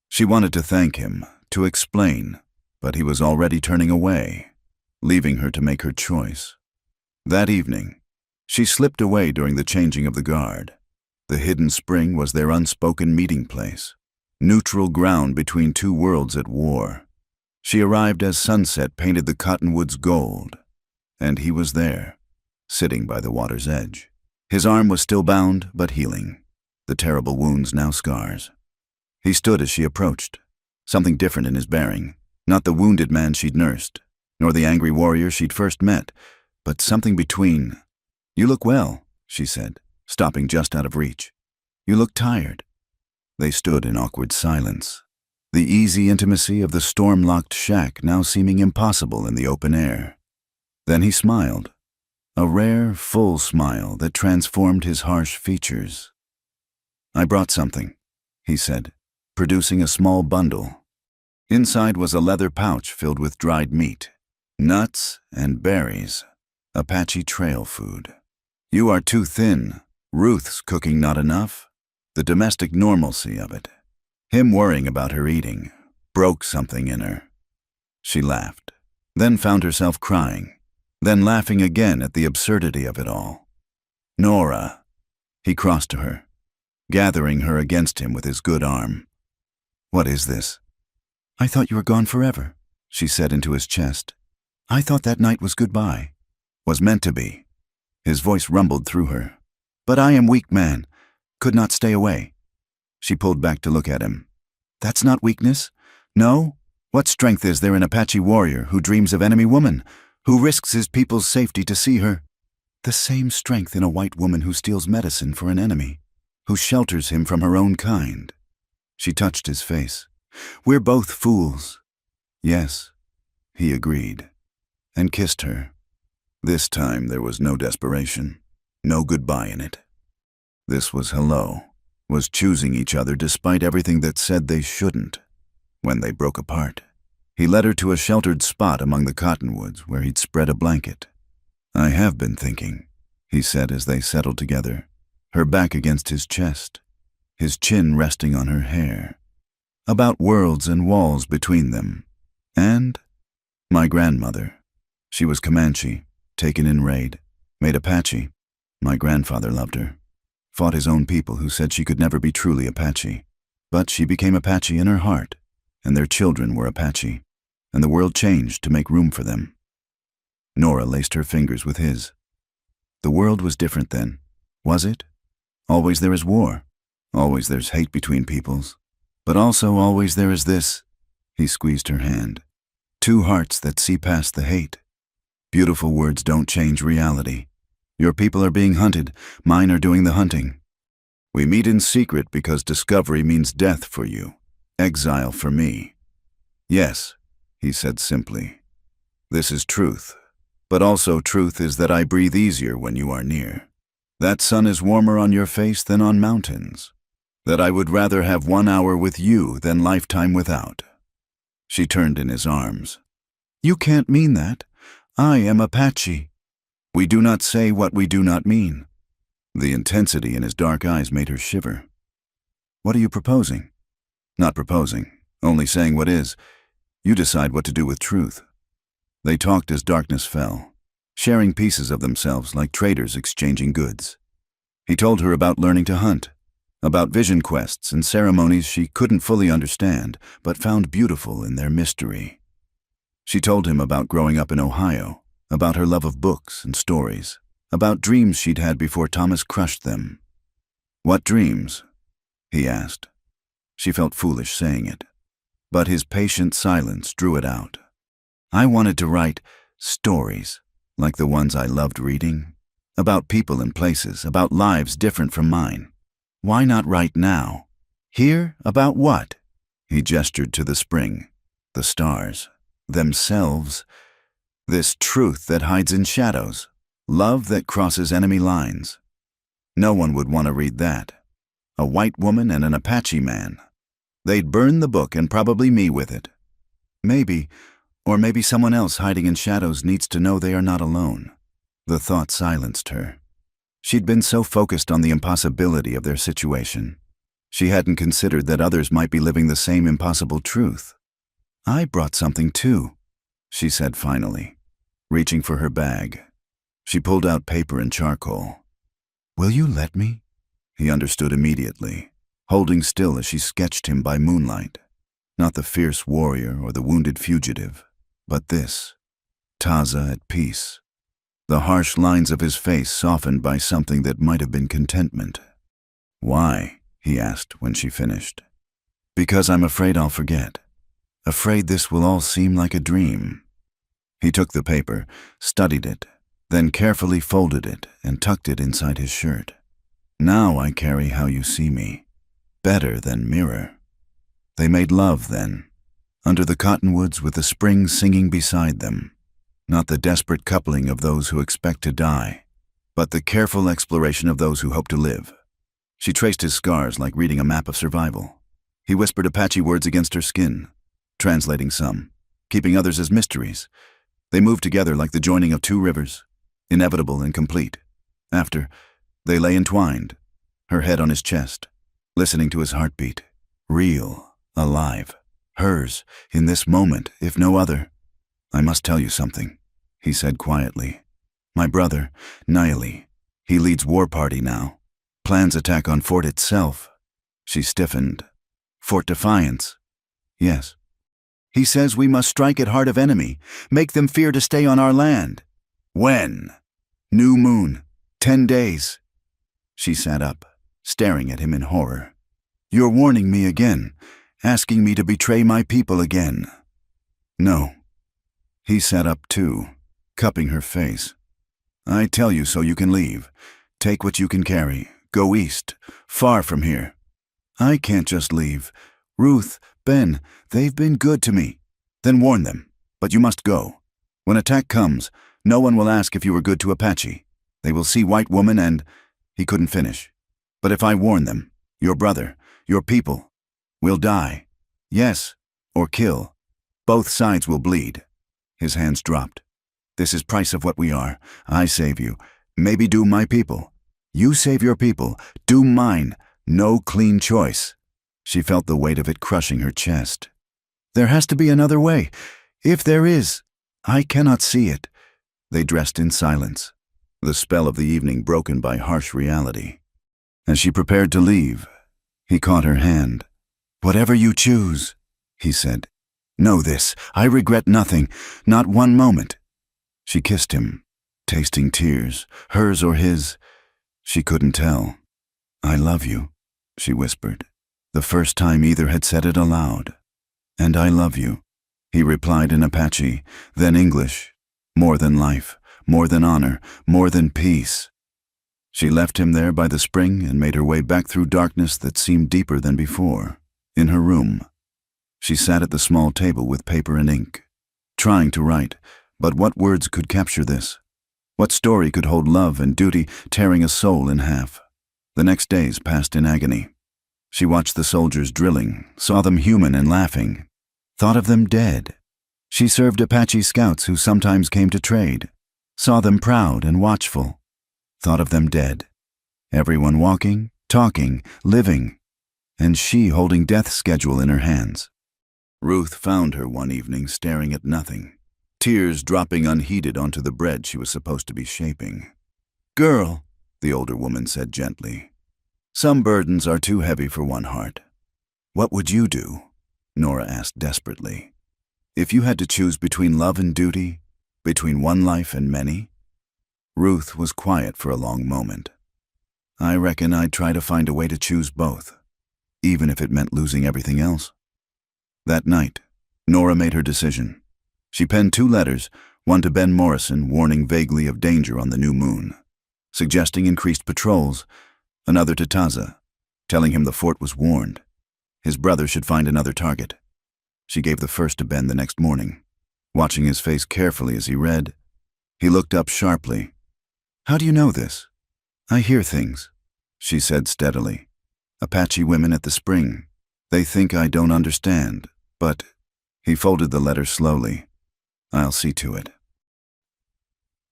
She wanted to thank him, to explain, but he was already turning away, leaving her to make her choice. That evening, she slipped away during the changing of the guard. The hidden spring was their unspoken meeting place, neutral ground between two worlds at war. She arrived as sunset painted the cottonwoods gold, and he was there, sitting by the water's edge. His arm was still bound, but healing, the terrible wounds now scars. He stood as she approached, something different in his bearing, not the wounded man she'd nursed, nor the angry warrior she'd first met, but something between. You look well, she said, stopping just out of reach. You look tired. They stood in awkward silence, the easy intimacy of the storm-locked shack now seeming impossible in the open air. Then he smiled, a rare, full smile that transformed his harsh features. I brought something, he said, producing a small bundle. Inside was a leather pouch filled with dried meat, nuts, and berries, Apache trail food. You are too thin. Ruth's cooking not enough. The domestic normalcy of it. Him worrying about her eating. broke something in her. She laughed, then found herself crying, then laughing again at the absurdity of it all. "Nora." He crossed to her, gathering her against him with his good arm. "What is this?" "I thought you were gone forever," she said into his chest. "I thought that night was goodbye." "Was meant to be." His voice rumbled through her. "But I am weak man, could not stay away." She pulled back to look at him. "That's not weakness. No? What strength is there in Apache warrior who dreams of enemy woman, who risks his people's safety to see her? The same strength in a white woman who steals medicine for an enemy, who shelters him from her own kind." She touched his face. "We're both fools." "Yes," he agreed, and kissed her. This time there was no desperation, no goodbye in it. This was hello, was choosing each other despite everything that said they shouldn't. When they broke apart, he led her to a sheltered spot among the cottonwoods where he'd spread a blanket. "I have been thinking," he said as they settled together, her back against his chest, his chin resting on her hair, about worlds and walls between them. "And my grandmother. She was Comanche, taken in raid, made Apache. My grandfather loved her. Fought his own people who said she could never be truly Apache. But she became Apache in her heart, and their children were Apache, and the world changed to make room for them." Nora laced her fingers with his. "The world was different then, was it? Always there is war. Always there's hate between peoples. But also always there is this." He squeezed her hand. "Two hearts that see past the hate. Beautiful words don't change reality. Your people are being hunted, mine are doing the hunting. We meet in secret because discovery means death for you, exile for me." "Yes," he said simply. "This is truth. But also truth is that I breathe easier when you are near. That sun is warmer on your face than on mountains. That I would rather have 1 hour with you than lifetime without." She turned in his arms. "You can't mean that. I am Apache." "We do not say what we do not mean." The intensity in his dark eyes made her shiver. "What are you proposing?" "Not proposing, only saying what is. You decide what to do with truth." They talked as darkness fell, sharing pieces of themselves like traders exchanging goods. He told her about learning to hunt, about vision quests and ceremonies she couldn't fully understand, but found beautiful in their mystery. She told him about growing up in Ohio, about her love of books and stories, about dreams she'd had before Thomas crushed them. "What dreams?" he asked. She felt foolish saying it, but his patient silence drew it out. "I wanted to write stories, like the ones I loved reading, about people and places, about lives different from mine. Why not write now? Here, about what?" He gestured to the spring, the stars, themselves. "This truth that hides in shadows, love that crosses enemy lines. No one would want to read that. A white woman and an Apache man. They'd burn the book and probably me with it. Maybe, or maybe someone else hiding in shadows needs to know they are not alone." The thought silenced her. She'd been so focused on the impossibility of their situation. She hadn't considered that others might be living the same impossible truth. "I brought something too," she said finally, reaching for her bag. She pulled out paper and charcoal. "Will you let me?" He understood immediately, holding still as she sketched him by moonlight. Not the fierce warrior or the wounded fugitive, but this, Taza at peace. The harsh lines of his face softened by something that might have been contentment. "Why?" he asked when she finished. "Because I'm afraid I'll forget. Afraid this will all seem like a dream." He took the paper, studied it, then carefully folded it and tucked it inside his shirt. "Now I carry how you see me, better than mirror." They made love then, under the cottonwoods with the spring singing beside them. Not the desperate coupling of those who expect to die, but the careful exploration of those who hope to live. She traced his scars like reading a map of survival. He whispered Apache words against her skin, translating some, keeping others as mysteries. They moved together like the joining of two rivers, inevitable and complete. After, they lay entwined, her head on his chest, listening to his heartbeat, real, alive. Hers, in this moment, if no other. I must tell you something, he said quietly. My brother, Naili, he leads war party now. Plans attack on fort itself. She stiffened. Fort Defiance. Yes. He says we must strike at heart of enemy, make them fear to stay on our land. When? New moon. 10 days. She sat up, staring at him in horror. You're warning me again, asking me to betray my people again. No. He sat up too, cupping her face. I tell you so you can leave. Take what you can carry. Go east, far from here. I can't just leave. Ruth, Ben, they've been good to me. Then warn them, but you must go. When attack comes, no one will ask if you were good to Apache. They will see white woman and... He couldn't finish. But if I warn them, your brother, your people, will die. Yes, or kill. Both sides will bleed. His hands dropped. This is price of what we are. I save you. Maybe doom my people. You save your people. Doom mine. No clean choice. She felt the weight of it crushing her chest. There has to be another way. If there is, I cannot see it. They dressed in silence, the spell of the evening broken by harsh reality. As she prepared to leave, he caught her hand. Whatever you choose, he said. Know this, I regret nothing, not one moment. She kissed him, tasting tears, hers or his. She couldn't tell. I love you, she whispered, the first time either had said it aloud. And I love you, he replied in Apache, then English. More than life, more than honor, more than peace. She left him there by the spring and made her way back through darkness that seemed deeper than before. In her room, she sat at the small table with paper and ink, trying to write, but what words could capture this? What story could hold love and duty tearing a soul in half? The next days passed in agony. She watched the soldiers drilling, saw them human and laughing, thought of them dead. She served Apache scouts who sometimes came to trade, saw them proud and watchful, thought of them dead. Everyone walking, talking, living, and she holding death's schedule in her hands. Ruth found her one evening staring at nothing, tears dropping unheeded onto the bread she was supposed to be shaping. Girl, the older woman said gently, some burdens are too heavy for one heart. What would you do? Nora asked desperately. If you had to choose between love and duty, between one life and many? Ruth was quiet for a long moment. I reckon I'd try to find a way to choose both, even if it meant losing everything else. That night, Nora made her decision. She penned 2 letters, one to Ben Morrison warning vaguely of danger on the new moon, suggesting increased patrols, another to Taza, telling him the fort was warned. His brother should find another target. She gave the first to Ben the next morning, watching his face carefully as he read. He looked up sharply. How do you know this? I hear things, she said steadily. Apache women at the spring. They think I don't understand, but... He folded the letter slowly. I'll see to it.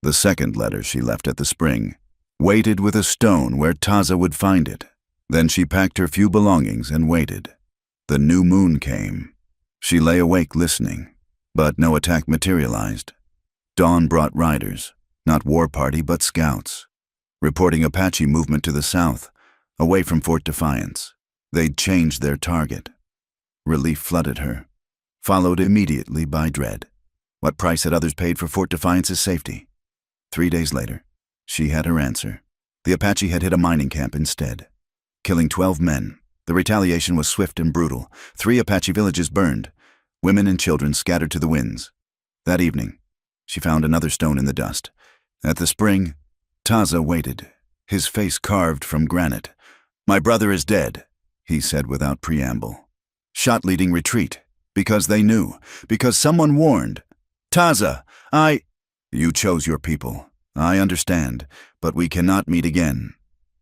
The second letter she left at the spring, weighted with a stone where Taza would find it. Then she packed her few belongings and waited. The new moon came. She lay awake listening, but no attack materialized. Dawn brought riders, not war party but scouts, reporting Apache movement to the south, away from Fort Defiance. They'd changed their target. Relief flooded her, followed immediately by dread. What price had others paid for Fort Defiance's safety? 3 days later, she had her answer. The Apache had hit a mining camp instead, killing 12 men. The retaliation was swift and brutal. 3 Apache villages burned, women and children scattered to the winds. That evening, she found another stone in the dust. At the spring, Taza waited, his face carved from granite. My brother is dead, he said without preamble. Shot leading retreat, because they knew, because someone warned. Taza, You chose your people. I understand, but we cannot meet again.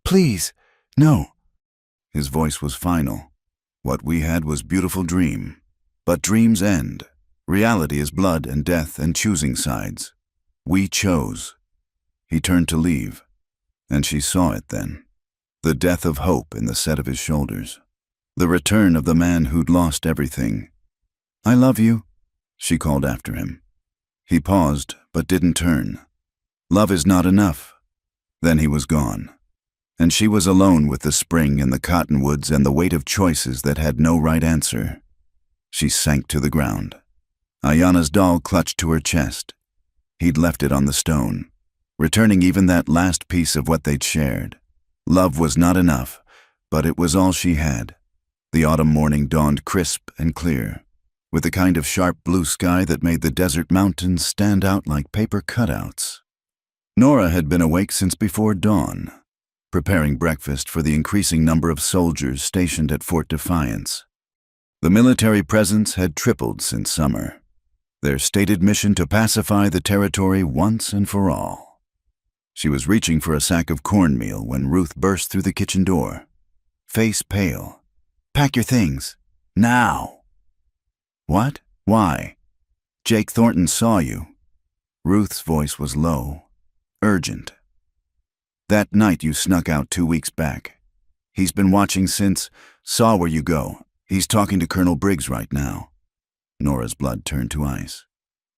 Please, no. His voice was final. What we had was beautiful dream. But dreams end. Reality is blood and death and choosing sides. We chose. He turned to leave, and she saw it then. The death of hope in the set of his shoulders. The return of the man who'd lost everything. I love you, she called after him. He paused, but didn't turn. Love is not enough. Then he was gone. And she was alone with the spring and the cottonwoods and the weight of choices that had no right answer. She sank to the ground. Ayana's doll clutched to her chest. He'd left it on the stone, returning even that last piece of what they'd shared. Love was not enough, but it was all she had. The autumn morning dawned crisp and clear, with the kind of sharp blue sky that made the desert mountains stand out like paper cutouts. Nora had been awake since before dawn, preparing breakfast for the increasing number of soldiers stationed at Fort Defiance. The military presence had tripled since summer, their stated mission to pacify the territory once and for all. She was reaching for a sack of cornmeal when Ruth burst through the kitchen door, face pale. "Pack your things. Now." "What? Why?" "Jake Thornton saw you." Ruth's voice was low, urgent. "That night you snuck out 2 weeks back. He's been watching since, saw where you go. He's talking to Colonel Briggs right now." Nora's blood turned to ice.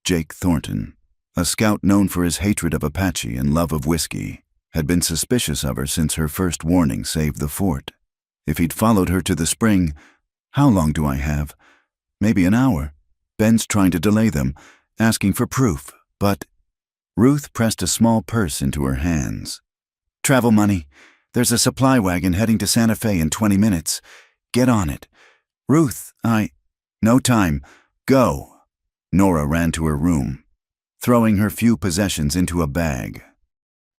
Jake Thornton, a scout known for his hatred of Apache and love of whiskey, had been suspicious of her since her first warning saved the fort. If he'd followed her to the spring, "How long do I have?" "Maybe an hour. Ben's trying to delay them, asking for proof, but—" Ruth pressed a small purse into her hands. "Travel money. There's a supply wagon heading to Santa Fe in 20 minutes. Get on it." "Ruth, No time. Go." Nora ran to her room, throwing her few possessions into a bag.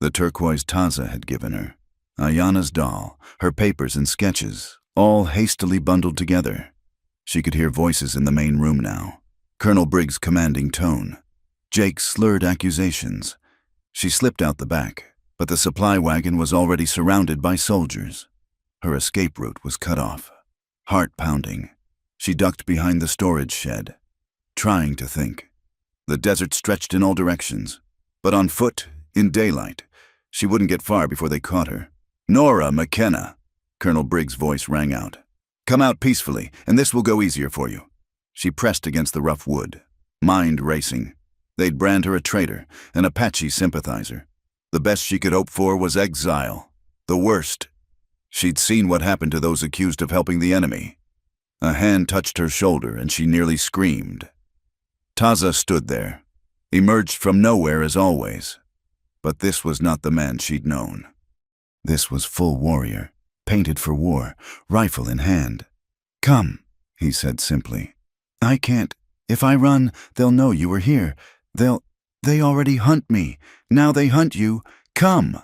The turquoise Taza had given her, Ayana's doll, her papers and sketches, all hastily bundled together. She could hear voices in the main room now, Colonel Briggs' commanding tone, Jake's slurred accusations. She slipped out the back, but the supply wagon was already surrounded by soldiers. Her escape route was cut off. Heart pounding, she ducked behind the storage shed, trying to think. The desert stretched in all directions, but on foot, in daylight, she wouldn't get far before they caught her. "Nora McKenna," Colonel Briggs' voice rang out. "Come out peacefully, and this will go easier for you." She pressed against the rough wood, mind racing. They'd brand her a traitor, an Apache sympathizer. The best she could hope for was exile. The worst. She'd seen what happened to those accused of helping the enemy. A hand touched her shoulder, and she nearly screamed. Taza stood there, emerged from nowhere as always. But this was not the man she'd known. This was full warrior, painted for war, rifle in hand. "Come," he said simply. "I can't. If I run, they'll know you were here. They already hunt me. Now they hunt you. Come."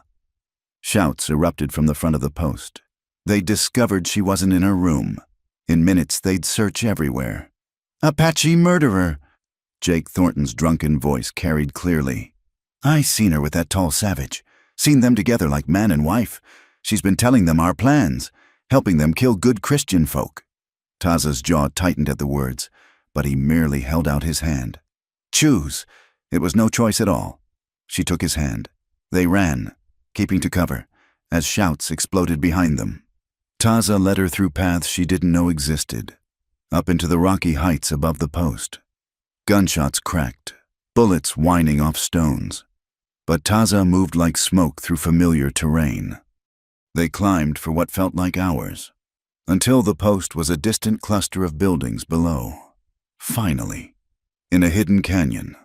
Shouts erupted from the front of the post. They discovered she wasn't in her room. In minutes, they'd search everywhere. "Apache murderer!" Jake Thornton's drunken voice carried clearly. "I seen her with that tall savage. Seen them together like man and wife. She's been telling them our plans, helping them kill good Christian folk." Taza's jaw tightened at the words, but he merely held out his hand. "Choose." It was no choice at all. She took his hand. They ran, keeping to cover, as shouts exploded behind them. Taza led her through paths she didn't know existed, up into the rocky heights above the post. Gunshots cracked, bullets whining off stones. But Taza moved like smoke through familiar terrain. They climbed for what felt like hours, until the post was a distant cluster of buildings below. Finally, in a hidden canyon,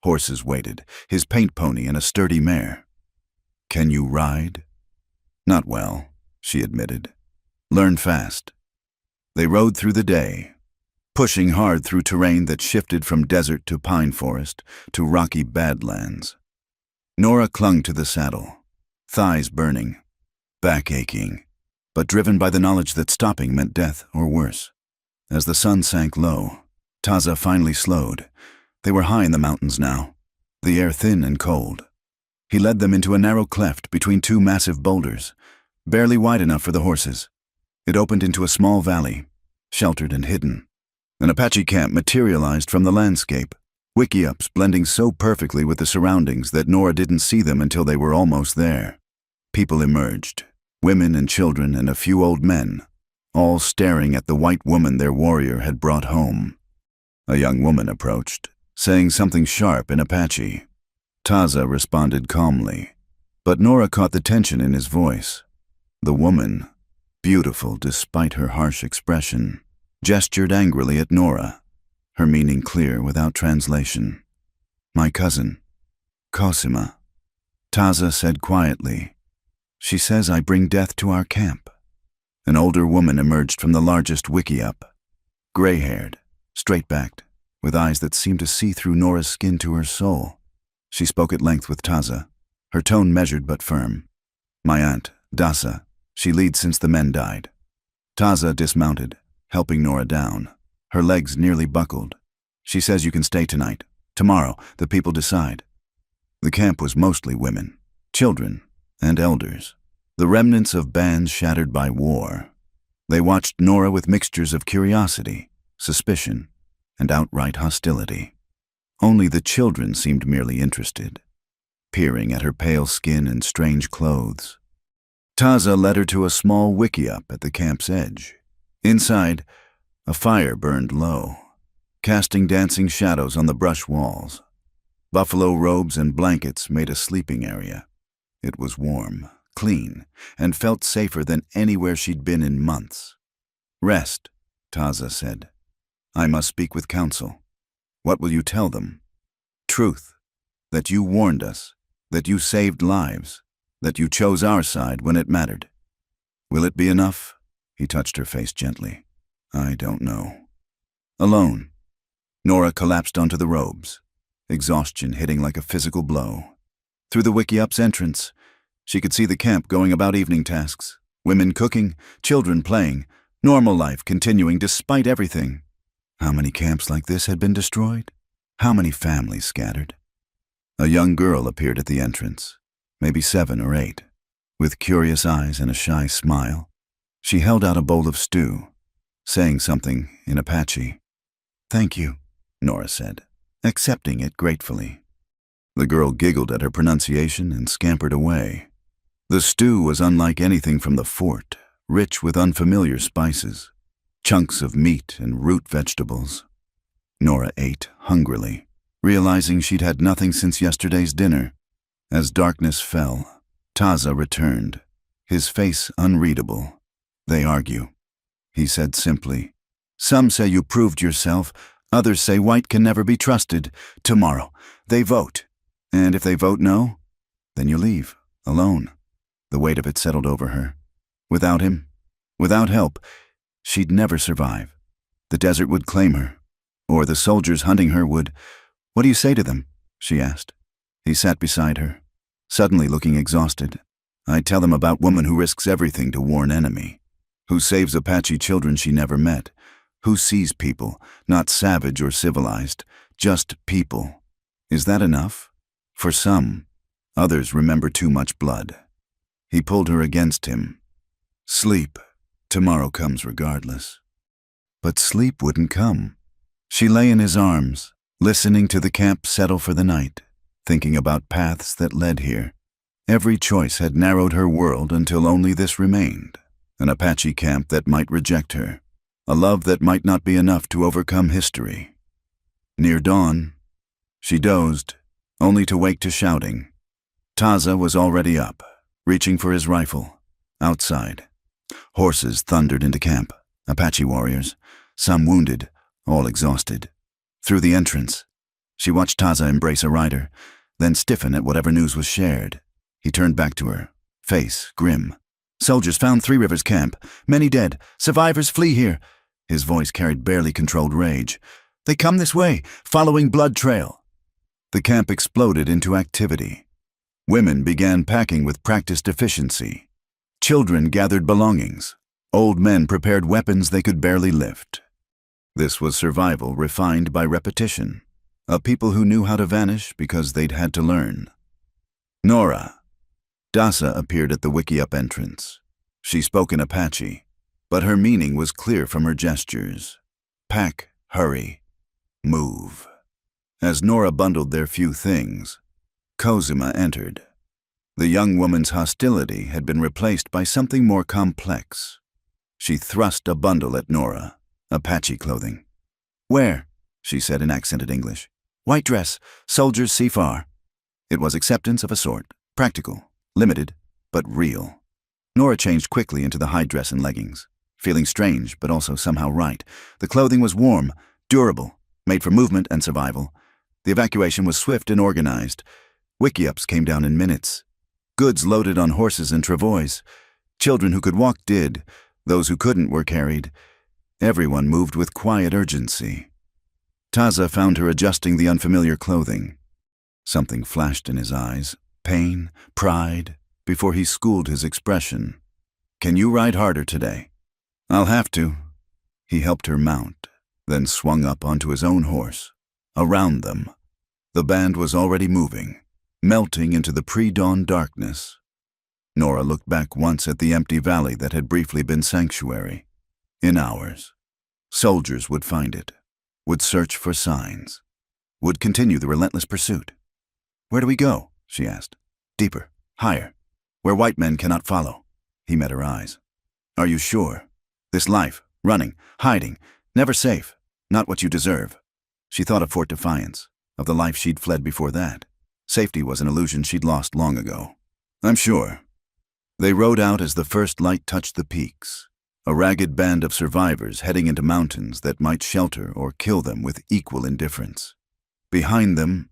horses waited, his paint pony and a sturdy mare. "Can you ride?" "Not well," she admitted. "Learn fast." They rode through the day, pushing hard through terrain that shifted from desert to pine forest to rocky badlands. Nora clung to the saddle, thighs burning, back aching, but driven by the knowledge that stopping meant death or worse. As the sun sank low, Taza finally slowed. They were high in the mountains now, the air thin and cold. He led them into a narrow cleft between two massive boulders, barely wide enough for the horses. It opened into a small valley, sheltered and hidden. An Apache camp materialized from the landscape, wickiups blending so perfectly with the surroundings that Nora didn't see them until they were almost there. People emerged, women and children and a few old men, all staring at the white woman their warrior had brought home. A young woman approached, saying something sharp in Apache. Taza responded calmly, but Nora caught the tension in his voice. The woman, beautiful despite her harsh expression, gestured angrily at Nora, her meaning clear without translation. "My cousin, Cosima," Taza said quietly. "She says I bring death to our camp." An older woman emerged from the largest wickiup, gray-haired, straight-backed, with eyes that seemed to see through Nora's skin to her soul. She spoke at length with Taza, her tone measured but firm. "My aunt, Dasa, she leads since the men died." Taza dismounted, helping Nora down, her legs nearly buckled. "She says you can stay tonight. Tomorrow, the people decide." The camp was mostly women, children, and elders, the remnants of bands shattered by war. They watched Nora with mixtures of curiosity, suspicion, and outright hostility. Only the children seemed merely interested, peering at her pale skin and strange clothes. Taza led her to a small wickiup at the camp's edge. Inside, a fire burned low, casting dancing shadows on the brush walls. Buffalo robes and blankets made a sleeping area. It was warm, clean, and felt safer than anywhere she'd been in months. "Rest," Taza said. "I must speak with council." "What will you tell them?" "Truth. That you warned us, that you saved lives, that you chose our side when it mattered." "Will it be enough?" He touched her face gently. "I don't know." Alone, Nora collapsed onto the robes, exhaustion hitting like a physical blow. Through the wickiup's entrance, she could see the camp going about evening tasks, women cooking, children playing, normal life continuing despite everything. How many camps like this had been destroyed? How many families scattered? A young girl appeared at the entrance, maybe 7 or 8, with curious eyes and a shy smile. She held out a bowl of stew, saying something in Apache. "Thank you," Nora said, accepting it gratefully. The girl giggled at her pronunciation and scampered away. The stew was unlike anything from the fort, rich with unfamiliar spices, chunks of meat and root vegetables. Nora ate hungrily, realizing she'd had nothing since yesterday's dinner. As darkness fell, Taza returned, his face unreadable. "They argue," he said simply. "Some say you proved yourself, others say white can never be trusted. Tomorrow, they vote. And if they vote no, then you leave, alone." The weight of it settled over her. Without him, without help, she'd never survive. The desert would claim her, or the soldiers hunting her would. "What do you say to them?" she asked. He sat beside her, suddenly looking exhausted. "I tell them about woman who risks everything to warn enemy, who saves Apache children she never met, who sees people, not savage or civilized, just people. Is that enough? For some, others remember too much blood." He pulled her against him. "Sleep. Tomorrow comes regardless." But sleep wouldn't come. She lay in his arms, listening to the camp settle for the night, thinking about paths that led here. Every choice had narrowed her world until only this remained, an Apache camp that might reject her, a love that might not be enough to overcome history. Near dawn, she dozed, only to wake to shouting. Taza was already up, reaching for his rifle. Outside, horses thundered into camp, Apache warriors, some wounded, all exhausted. Through the entrance, she watched Taza embrace a rider, then stiffen at whatever news was shared. He turned back to her, face grim. "Soldiers found 3 Rivers camp, many dead, survivors flee here." His voice carried barely controlled rage. "They come this way, following blood trail." The camp exploded into activity. Women began packing with practiced efficiency. Children gathered belongings. Old men prepared weapons they could barely lift. This was survival refined by repetition, a people who knew how to vanish because they'd had to learn. Nora. Dasa appeared at the wickiup entrance. She spoke in Apache, but her meaning was clear from her gestures. Pack, hurry, move. As Nora bundled their few things, Cosima entered. The young woman's hostility had been replaced by something more complex. She thrust a bundle at Nora, Apache clothing. "Where?" she said in accented English. White dress, soldiers see far. It was acceptance of a sort, practical, limited, but real. Nora changed quickly into the high dress and leggings, feeling strange but also somehow right. The clothing was warm, durable, made for movement and survival. The evacuation was swift and organized. Wickiups came down in minutes. Goods loaded on horses and travois. Children who could walk did. Those who couldn't were carried. Everyone moved with quiet urgency. Taza found her adjusting the unfamiliar clothing. Something flashed in his eyes, pain, pride, before he schooled his expression. Can you ride harder today? I'll have to. He helped her mount, then swung up onto his own horse. Around them, the band was already moving, melting into the pre-dawn darkness. Nora looked back once at the empty valley that had briefly been sanctuary. In hours, soldiers would find it, would search for signs, would continue the relentless pursuit. Where do we go? She asked. Deeper, higher, where white men cannot follow. He met her eyes. Are you sure? This life, running, hiding, never safe, not what you deserve. She thought of Fort Defiance, of the life she'd fled before that. Safety was an illusion she'd lost long ago. I'm sure. They rode out as the first light touched the peaks, a ragged band of survivors heading into mountains that might shelter or kill them with equal indifference. Behind them,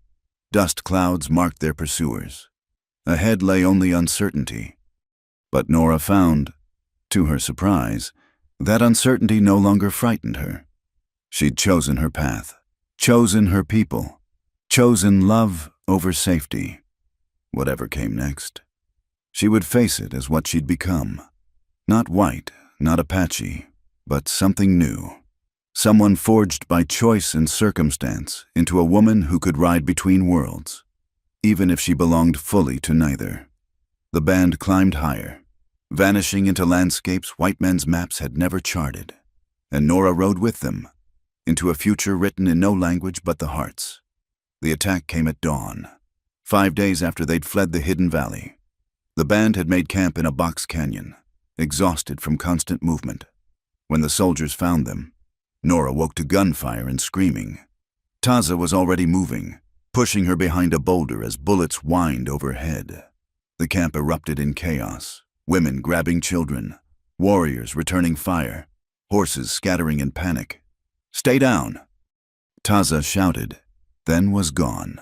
dust clouds marked their pursuers. Ahead lay only uncertainty. But Nora found, to her surprise, that uncertainty no longer frightened her. She'd chosen her path, chosen her people, chosen love over safety. Whatever came next, she would face it as what she'd become. Not white, not Apache, but something new. Someone forged by choice and circumstance into a woman who could ride between worlds, even if she belonged fully to neither. The band climbed higher, vanishing into landscapes white men's maps had never charted, and Nora rode with them, into a future written in no language but the heart's. The attack came at dawn, 5 days after they'd fled the hidden valley. The band had made camp in a box canyon, exhausted from constant movement. When the soldiers found them, Nora woke to gunfire and screaming. Taza was already moving, pushing her behind a boulder as bullets whined overhead. The camp erupted in chaos, women grabbing children, warriors returning fire, horses scattering in panic. Stay down! Taza shouted, then was gone,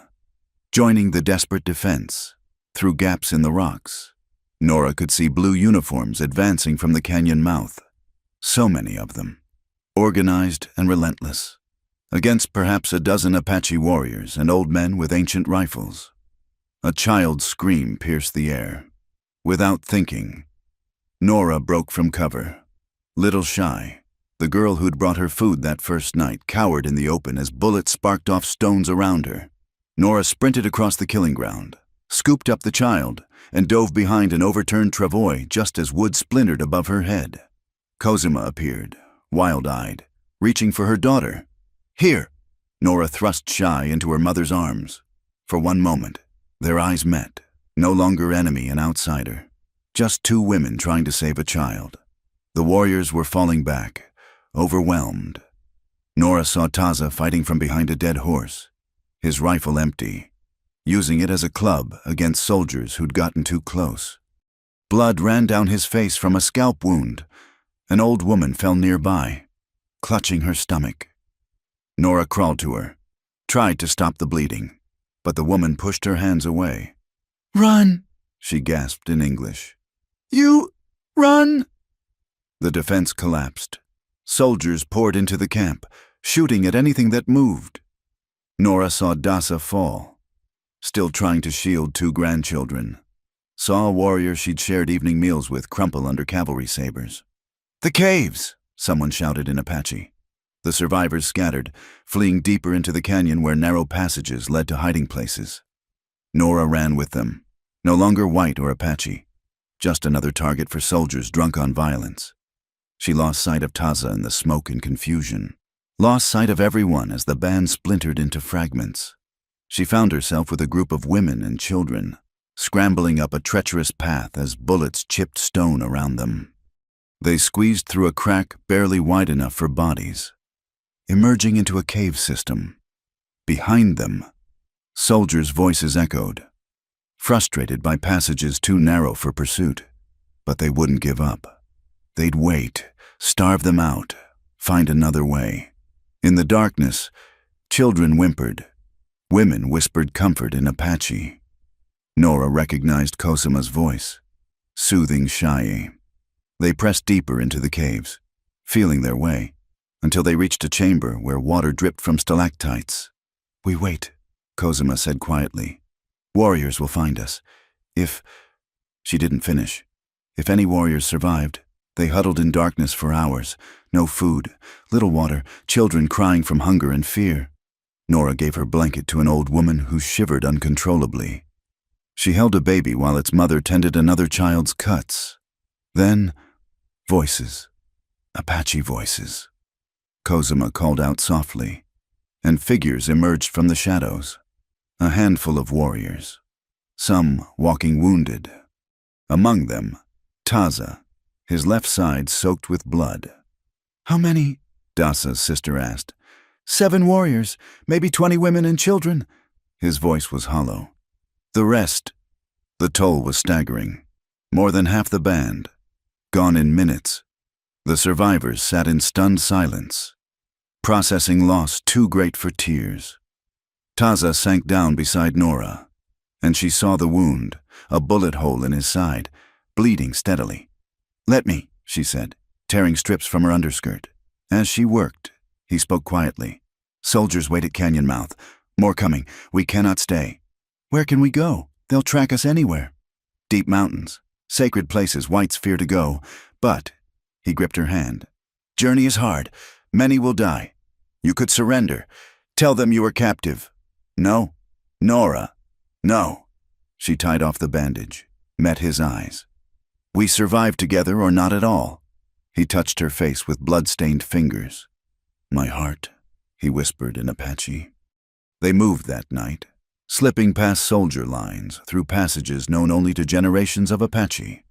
joining the desperate defense. Through gaps in the rocks, Nora could see blue uniforms advancing from the canyon mouth. So many of them, organized and relentless, against perhaps a dozen Apache warriors and old men with ancient rifles. A child's scream pierced the air. Without thinking, Nora broke from cover. Little Shy, the girl who'd brought her food that first night, cowered in the open as bullets sparked off stones around her. Nora sprinted across the killing ground, scooped up the child, and dove behind an overturned travois just as wood splintered above her head. Cosima appeared, wild-eyed, reaching for her daughter. Here! Nora thrust Shy into her mother's arms. For one moment, their eyes met, no longer enemy and outsider. Just two women trying to save a child. The warriors were falling back, overwhelmed. Nora saw Taza fighting from behind a dead horse, his rifle empty, using it as a club against soldiers who'd gotten too close. Blood ran down his face from a scalp wound. An old woman fell nearby, clutching her stomach. Nora crawled to her, tried to stop the bleeding, but the woman pushed her hands away. Run, she gasped in English. You run! The defense collapsed. Soldiers poured into the camp, shooting at anything that moved. Nora saw Dasa fall, still trying to shield two grandchildren. Saw a warrior she'd shared evening meals with crumple under cavalry sabers. The caves! Someone shouted in Apache. The survivors scattered, fleeing deeper into the canyon where narrow passages led to hiding places. Nora ran with them, no longer white or Apache, just another target for soldiers drunk on violence. She lost sight of Taza in the smoke and confusion, lost sight of everyone as the band splintered into fragments. She found herself with a group of women and children, scrambling up a treacherous path as bullets chipped stone around them. They squeezed through a crack barely wide enough for bodies. emerging into a cave system. Behind them, soldiers' voices echoed, frustrated by passages too narrow for pursuit. But they wouldn't give up. They'd wait, starve them out, find another way. In the darkness, children whimpered. Women whispered comfort in Apache. Nora recognized Cosima's voice, soothing Cheyenne. They pressed deeper into the caves, feeling their way, until they reached a chamber where water dripped from stalactites. "We wait," Cosima said quietly. "Warriors will find us. If—" She didn't finish. If any warriors survived, they huddled in darkness for hours. No food, little water, children crying from hunger and fear. Nora gave her blanket to an old woman who shivered uncontrollably. She held a baby while its mother tended another child's cuts. Then, voices. Apache voices. Cosima called out softly, and figures emerged from the shadows. A handful of warriors, some walking wounded. Among them, Taza, his left side soaked with blood. "How many?" Dasa's sister asked. "7 warriors, maybe 20 women and children." His voice was hollow. "The rest." The toll was staggering. More than half the band, gone in minutes. The survivors sat in stunned silence, processing loss too great for tears. Taza sank down beside Nora, and she saw the wound, a bullet hole in his side, bleeding steadily. "Let me," she said, tearing strips from her underskirt. As she worked, he spoke quietly. "Soldiers wait at canyon mouth. More coming. We cannot stay." "Where can we go? They'll track us anywhere." "Deep mountains. Sacred places whites fear to go. But," he gripped her hand, "journey is hard. Many will die. You could surrender. Tell them you were captive." "No. Nora. No." She tied off the bandage, met his eyes. "We survive together or not at all." He touched her face with blood-stained fingers. "My heart," he whispered in Apache. They moved that night, slipping past soldier lines through passages known only to generations of Apache.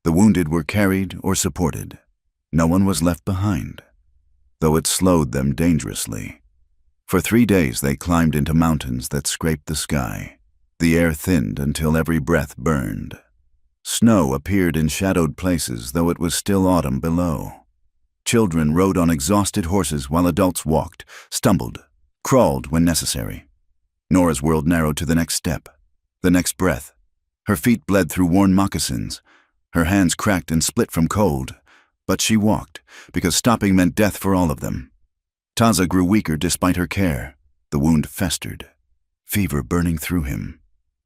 The wounded were carried or supported. No one was left behind, though it slowed them dangerously. For 3 days they climbed into mountains that scraped the sky. The air thinned until every breath burned. Snow appeared in shadowed places, though it was still autumn below. Children rode on exhausted horses while adults walked, stumbled, crawled when necessary. Nora's world narrowed to the next step, the next breath. Her feet bled through worn moccasins. Her hands cracked and split from cold. But she walked, because stopping meant death for all of them. Taza grew weaker despite her care. The wound festered, fever burning through him.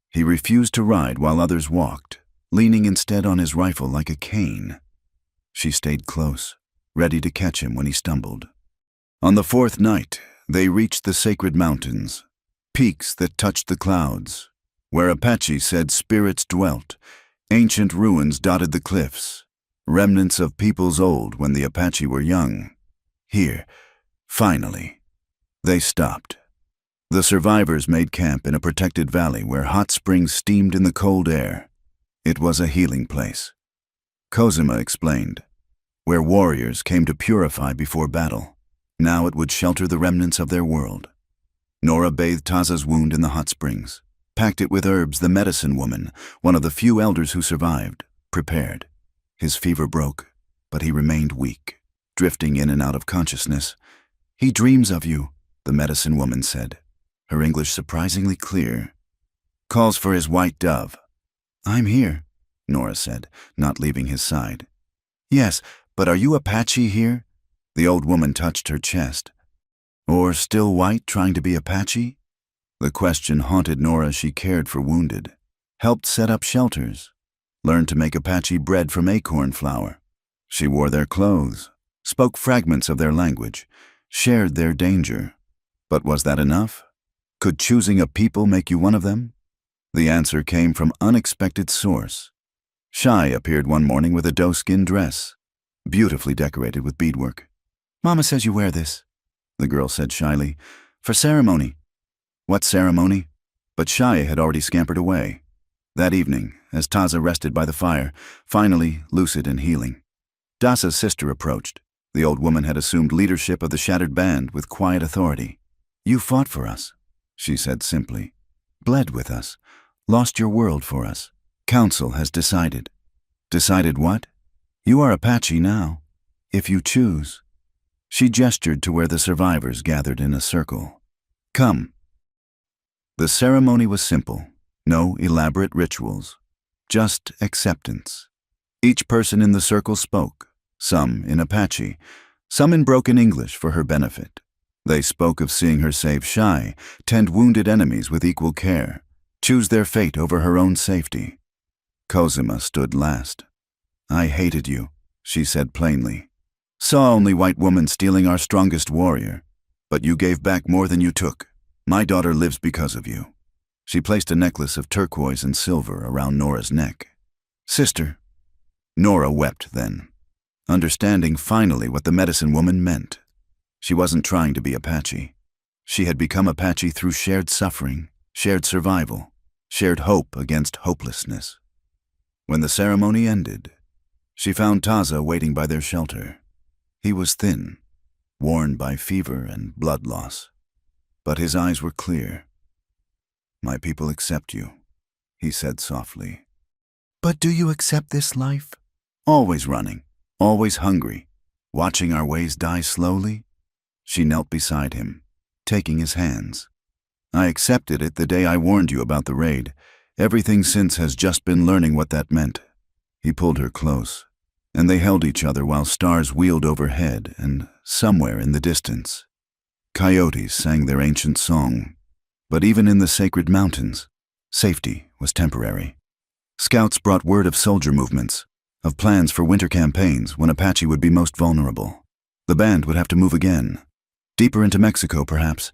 He refused to ride while others walked, leaning instead on his rifle like a cane. She stayed close, ready to catch him when he stumbled. On the 4th night, they reached the sacred mountains, peaks that touched the clouds, where Apache said spirits dwelt. Ancient ruins dotted the cliffs, remnants of peoples old when the Apache were young. Here, finally, they stopped. The survivors made camp in a protected valley where hot springs steamed in the cold air. It was a healing place. Cosima explained, where warriors came to purify before battle. Now it would shelter the remnants of their world. Nora bathed Taza's wound in the hot springs, packed it with herbs the medicine woman, one of the few elders who survived, prepared. His fever broke, but he remained weak, drifting in and out of consciousness. "He dreams of you," the medicine woman said, her English surprisingly clear. "Calls for his white dove." "I'm here," Nora said, not leaving his side. "Yes, but are you Apache here?" The old woman touched her chest. "Or still white trying to be Apache?" The question haunted Nora as she cared for wounded, helped set up shelters, learned to make Apache bread from acorn flour. She wore their clothes, spoke fragments of their language, shared their danger. But was that enough? Could choosing a people make you one of them? The answer came from unexpected source. Shai appeared one morning with a doe-skin dress, beautifully decorated with beadwork. "Mama says you wear this," the girl said shyly. "For ceremony." "What ceremony?" But Shai had already scampered away. That evening, as Taza rested by the fire, finally lucid and healing, Dasa's sister approached. The old woman had assumed leadership of the shattered band with quiet authority. "You fought for us," she said simply. "Bled with us. Lost your world for us. Council has decided." "Decided what?" "You are Apache now, if you choose." She gestured to where the survivors gathered in a circle. "Come." The ceremony was simple. No elaborate rituals. Just acceptance. Each person in the circle spoke, some in Apache, some in broken English for her benefit. They spoke of seeing her save shy, tend wounded enemies with equal care, choose their fate over her own safety. Cosima stood last. "I hated you," she said plainly. "Saw only white woman stealing our strongest warrior. But you gave back more than you took. My daughter lives because of you." She placed a necklace of turquoise and silver around Nora's neck. "Sister." Nora wept then, understanding finally what the medicine woman meant. She wasn't trying to be Apache. She had become Apache through shared suffering, shared survival, shared hope against hopelessness. When the ceremony ended, she found Taza waiting by their shelter. He was thin, worn by fever and blood loss, but his eyes were clear. "My people accept you," he said softly. "But do you accept this life? Always running, always hungry, watching our ways die slowly?" She knelt beside him, taking his hands. "I accepted it the day I warned you about the raid. Everything since has just been learning what that meant." He pulled her close, and they held each other while stars wheeled overhead and somewhere in the distance, coyotes sang their ancient song. But even in the sacred mountains, safety was temporary. Scouts brought word of soldier movements, of plans for winter campaigns when Apache would be most vulnerable. The band would have to move again, deeper into Mexico perhaps,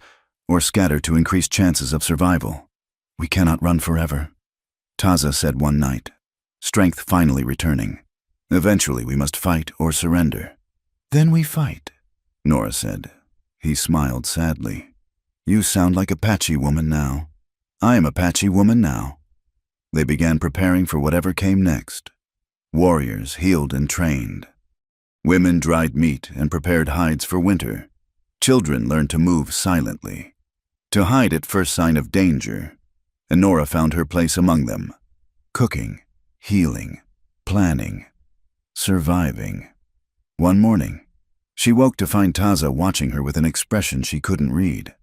or scatter to increase chances of survival. "We cannot run forever," Taza said one night, strength finally returning. "Eventually we must fight or surrender." "Then we fight," Nora said. He smiled sadly. "You sound like Apache woman now." "I am Apache woman now." They began preparing for whatever came next. Warriors healed and trained. Women dried meat and prepared hides for winter. Children learned to move silently, to hide at first sign of danger, and Nora found her place among them, cooking, healing, planning, surviving. One morning, she woke to find Taza watching her with an expression she couldn't read.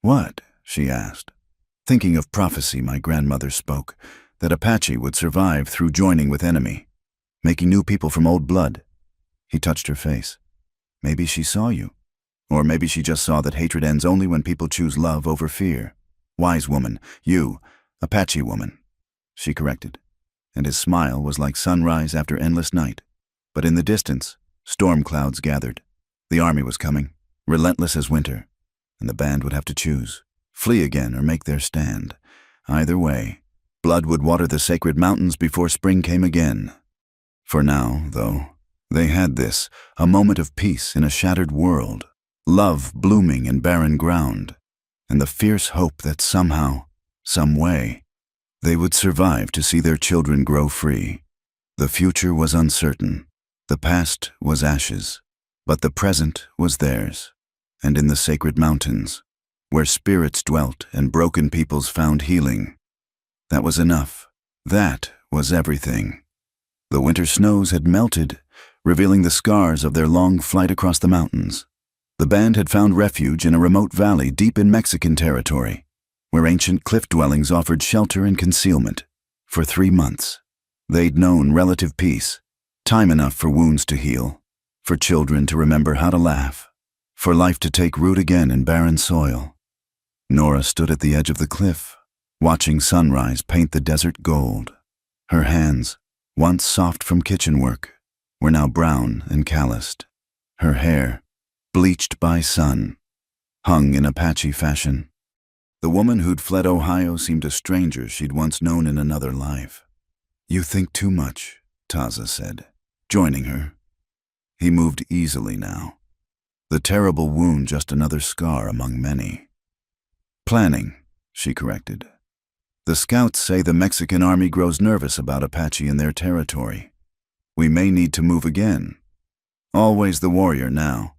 "What?" she asked. "Thinking of prophecy my grandmother spoke, that Apache would survive through joining with enemy, making new people from old blood." He touched her face. "Maybe she saw you. Or maybe she just saw that hatred ends only when people choose love over fear. Wise woman, you, Apache woman," she corrected. And his smile was like sunrise after endless night. But in the distance, storm clouds gathered. The army was coming, relentless as winter, and the band would have to choose, flee again or make their stand. Either way, blood would water the sacred mountains before spring came again. For now, though, they had this, a moment of peace in a shattered world, love blooming in barren ground, and the fierce hope that somehow, some way, they would survive to see their children grow free. The future was uncertain, the past was ashes, but the present was theirs, and in the sacred mountains, where spirits dwelt and broken peoples found healing. That was enough. That was everything. The winter snows had melted, revealing the scars of their long flight across the mountains. The band had found refuge in a remote valley deep in Mexican territory, where ancient cliff dwellings offered shelter and concealment. For 3 months, they'd known relative peace, time enough for wounds to heal, for children to remember how to laugh, for life to take root again in barren soil. Nora stood at the edge of the cliff, watching sunrise paint the desert gold. Her hands, once soft from kitchen work, were now brown and calloused. Her hair, bleached by sun, hung in Apache fashion. The woman who'd fled Ohio seemed a stranger she'd once known in another life. "You think too much," Taza said, joining her. He moved easily now. The terrible wound just another scar among many. "Planning," she corrected. "The scouts say the Mexican army grows nervous about Apache in their territory. We may need to move again. Always the warrior now,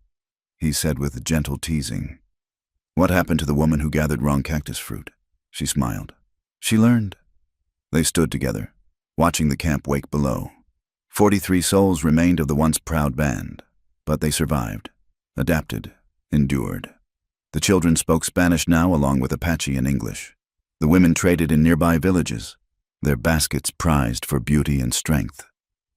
he said with gentle teasing. What happened to the woman who gathered wrong cactus fruit? She smiled. She learned. They stood together, watching the camp wake below. 43 souls remained of the once proud band, but they survived, adapted, endured. The children spoke Spanish now along with Apache and English. The women traded in nearby villages, their baskets prized for beauty and strength.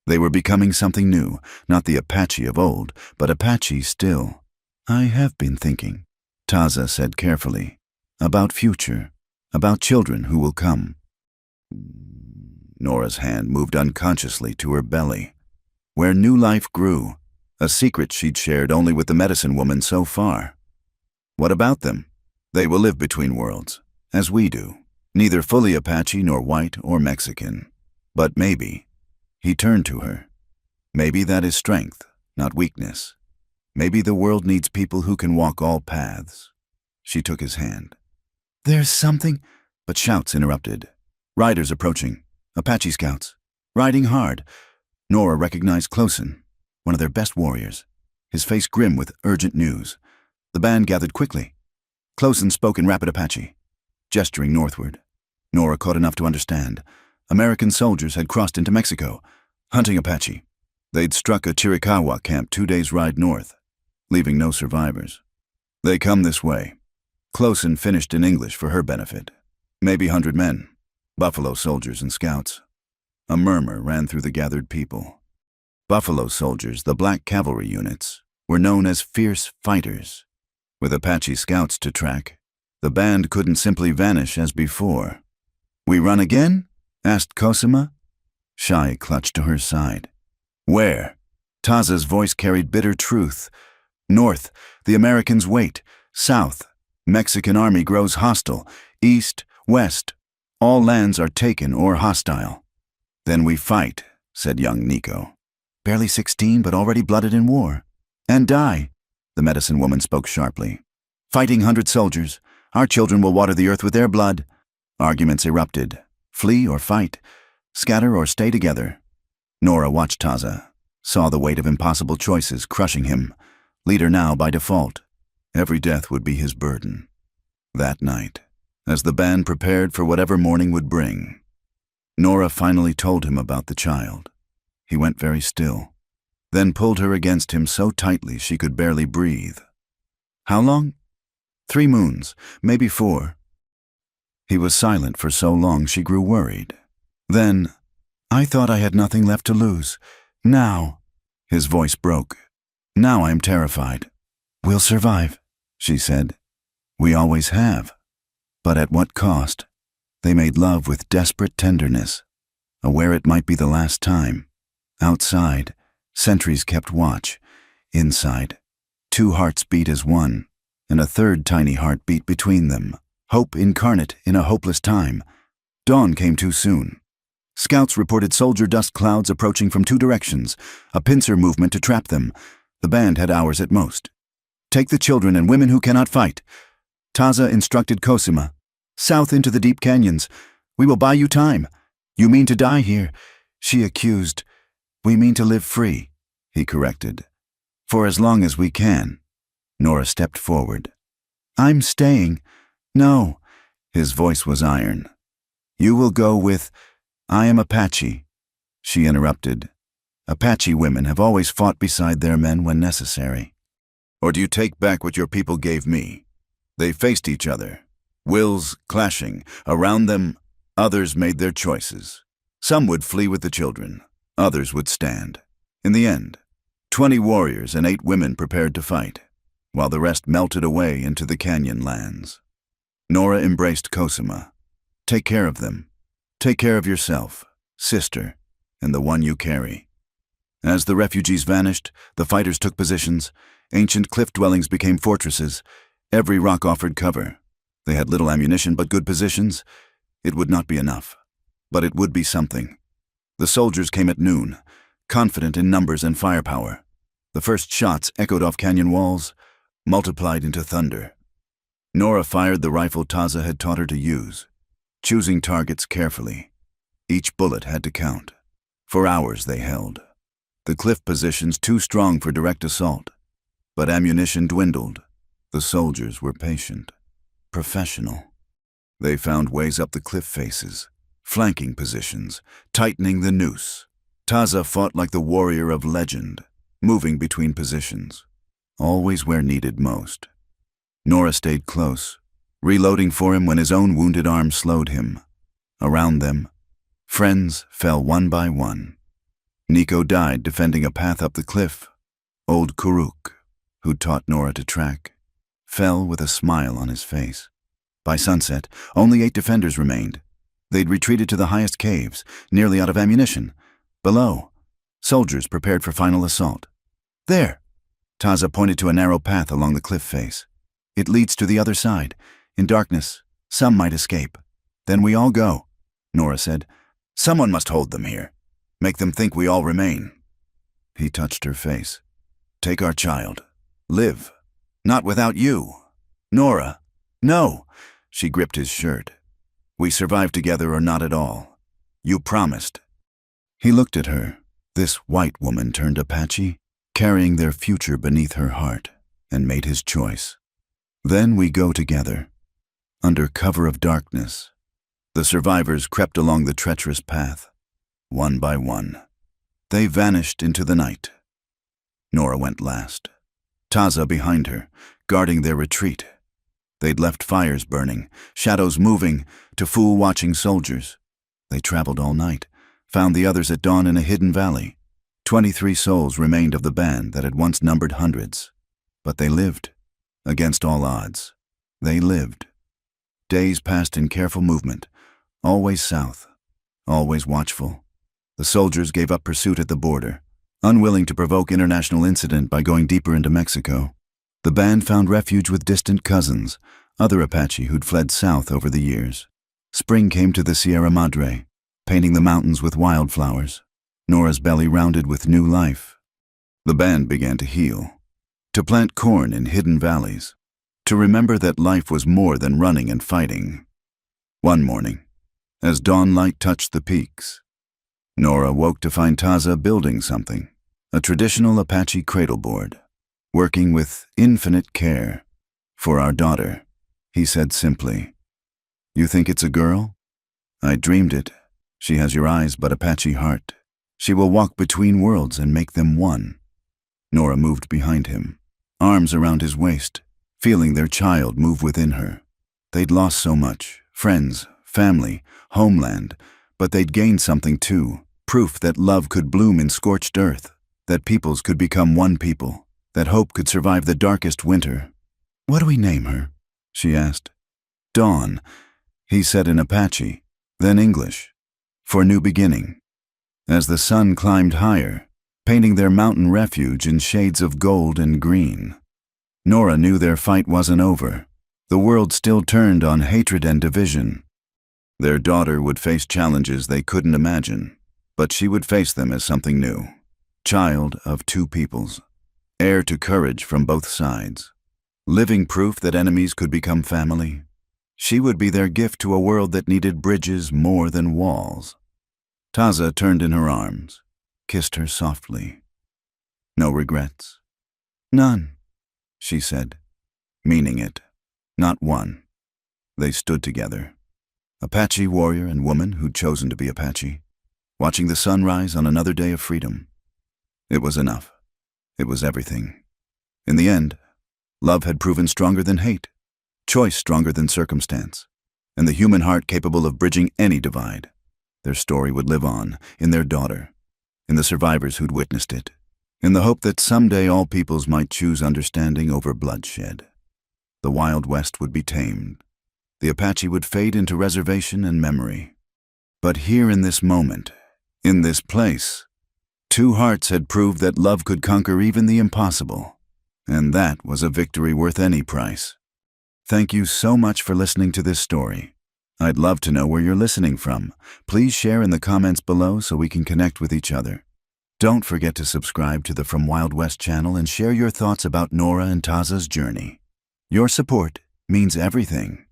They were becoming something new, not the Apache of old, but Apache still. I have been thinking, Taza said carefully, about future, about children who will come. Nora's hand moved unconsciously to her belly, where new life grew, a secret she'd shared only with the medicine woman so far. What about them? They will live between worlds, as we do, neither fully Apache nor white or Mexican. But maybe, he turned to her, maybe that is strength, not weakness. Maybe the world needs people who can walk all paths. She took his hand. There's something, but shouts interrupted. Riders approaching, Apache scouts, riding hard. Nora recognized Closen, one of their best warriors, his face grim with urgent news. The band gathered quickly. Closen spoke in rapid Apache, gesturing northward. Nora caught enough to understand. American soldiers had crossed into Mexico, hunting Apache. They'd struck a Chiricahua camp 2 days' ride north, leaving no survivors. They come this way. Closen finished in English for her benefit. Maybe 100 men, buffalo soldiers and scouts. A murmur ran through the gathered people. Buffalo soldiers, the black cavalry units, were known as fierce fighters. With Apache scouts to track, the band couldn't simply vanish as before. We run again? Asked Cosima. Shai clutched to her side. Where? Taza's voice carried bitter truth. North, the Americans wait. South, Mexican army grows hostile. East, west, all lands are taken or hostile. Then we fight, said young Nico. Barely 16, but already blooded in war. And die, the medicine woman spoke sharply. Fighting 100 soldiers, our children will water the earth with their blood. Arguments erupted. Flee or fight, scatter or stay together. Nora watched Taza, saw the weight of impossible choices crushing him, leader now by default. Every death would be his burden. That night, as the band prepared for whatever morning would bring, Nora finally told him about the child. He went very still, then pulled her against him so tightly she could barely breathe. How long? 3 moons, maybe 4. He was silent for so long she grew worried. Then, I thought I had nothing left to lose. Now, his voice broke. Now I'm terrified. We'll survive, she said. We always have. But at what cost? They made love with desperate tenderness, aware it might be the last time. Outside, sentries kept watch. Inside, 2 hearts beat as one, and a 3rd tiny heart beat between them. Hope incarnate in a hopeless time. Dawn came too soon. Scouts reported soldier dust clouds approaching from 2 directions, a pincer movement to trap them. The band had hours at most. Take the children and women who cannot fight. Taza instructed Cosima. South into the deep canyons. We will buy you time. You mean to die here, she accused. We mean to live free, he corrected. For as long as we can. Nora stepped forward. I'm staying. No, his voice was iron. You will go with, I am Apache, she interrupted. Apache women have always fought beside their men when necessary. Or do you take back what your people gave me? They faced each other, wills clashing. Around them, others made their choices. Some would flee with the children, others would stand. In the end, 20 warriors and 8 women prepared to fight, while the rest melted away into the canyon lands. Nora embraced Cosima. Take care of them. Take care of yourself, sister, and the one you carry. As the refugees vanished, the fighters took positions. Ancient cliff dwellings became fortresses. Every rock offered cover. They had little ammunition but good positions. It would not be enough, but it would be something. The soldiers came at noon, confident in numbers and firepower. The first shots echoed off canyon walls, multiplied into thunder. Nora fired the rifle Taza had taught her to use, choosing targets carefully. Each bullet had to count. For hours they held. The cliff positions too strong for direct assault. But ammunition dwindled. The soldiers were patient, professional. They found ways up the cliff faces, flanking positions, tightening the noose. Taza fought like the warrior of legend, moving between positions, always where needed most. Nora stayed close, reloading for him when his own wounded arm slowed him. Around them, friends fell one by one. Nico died defending a path up the cliff. Old Kuruk, who'd taught Nora to track, fell with a smile on his face. By sunset, only 8 defenders remained. They'd retreated to the highest caves, nearly out of ammunition. Below, soldiers prepared for final assault. There! Taza pointed to a narrow path along the cliff face. It leads to the other side. In darkness, some might escape. Then we all go, Nora said. Someone must hold them here. Make them think we all remain. He touched her face. Take our child. Live. Not without you. Nora. No. She gripped his shirt. We survive together or not at all. You promised. He looked at her, this white woman turned Apache, carrying their future beneath her heart, and made his choice. Then we go together. Under cover of darkness, the survivors crept along the treacherous path, one by one. They vanished into the night. Nora went last, Taza behind her, guarding their retreat. They'd left fires burning, shadows moving, to fool watching soldiers. They traveled all night, found the others at dawn in a hidden valley. 23 souls remained of the band that had once numbered hundreds. But they lived, against all odds. They lived. Days passed in careful movement, always south, always watchful. The soldiers gave up pursuit at the border, unwilling to provoke international incident by going deeper into Mexico. The band found refuge with distant cousins, other Apache who'd fled south over the years. Spring came to the Sierra Madre, painting the mountains with wildflowers. Nora's belly rounded with new life. The band began to heal, to plant corn in hidden valleys, to remember that life was more than running and fighting. One morning, as dawn light touched the peaks, Nora woke to find Taza building something, a traditional Apache cradleboard, working with infinite care. For our daughter, he said simply. You think it's a girl? I dreamed it. She has your eyes but Apache heart. She will walk between worlds and make them one. Nora moved behind him, arms around his waist, feeling their child move within her. They'd lost so much, friends, family, homeland, but they'd gained something too, proof that love could bloom in scorched earth, that peoples could become one people, that hope could survive the darkest winter. What do we name her? She asked. Dawn, he said in Apache, then English, for new beginning. As the sun climbed higher, painting their mountain refuge in shades of gold and green, Nora knew their fight wasn't over. The world still turned on hatred and division. Their daughter would face challenges they couldn't imagine, but she would face them as something new. Child of two peoples, heir to courage from both sides, living proof that enemies could become family. She would be their gift to a world that needed bridges more than walls. Taza turned in her arms, kissed her softly. No regrets? None, she said, meaning it. Not one. They stood together, Apache warrior and woman who'd chosen to be Apache, watching the sun rise on another day of freedom. It was enough. It was everything. In the end, love had proven stronger than hate, choice stronger than circumstance, and the human heart capable of bridging any divide. Their story would live on, in their daughter, in the survivors who'd witnessed it, in the hope that someday all peoples might choose understanding over bloodshed. The Wild West would be tamed. The Apache would fade into reservation and memory. But here in this moment, in this place, two hearts had proved that love could conquer even the impossible, and that was a victory worth any price. Thank you so much for listening to this story. I'd love to know where you're listening from. Please share in the comments below so we can connect with each other. Don't forget to subscribe to the From Wild West channel and share your thoughts about Nora and Taza's journey. Your support means everything.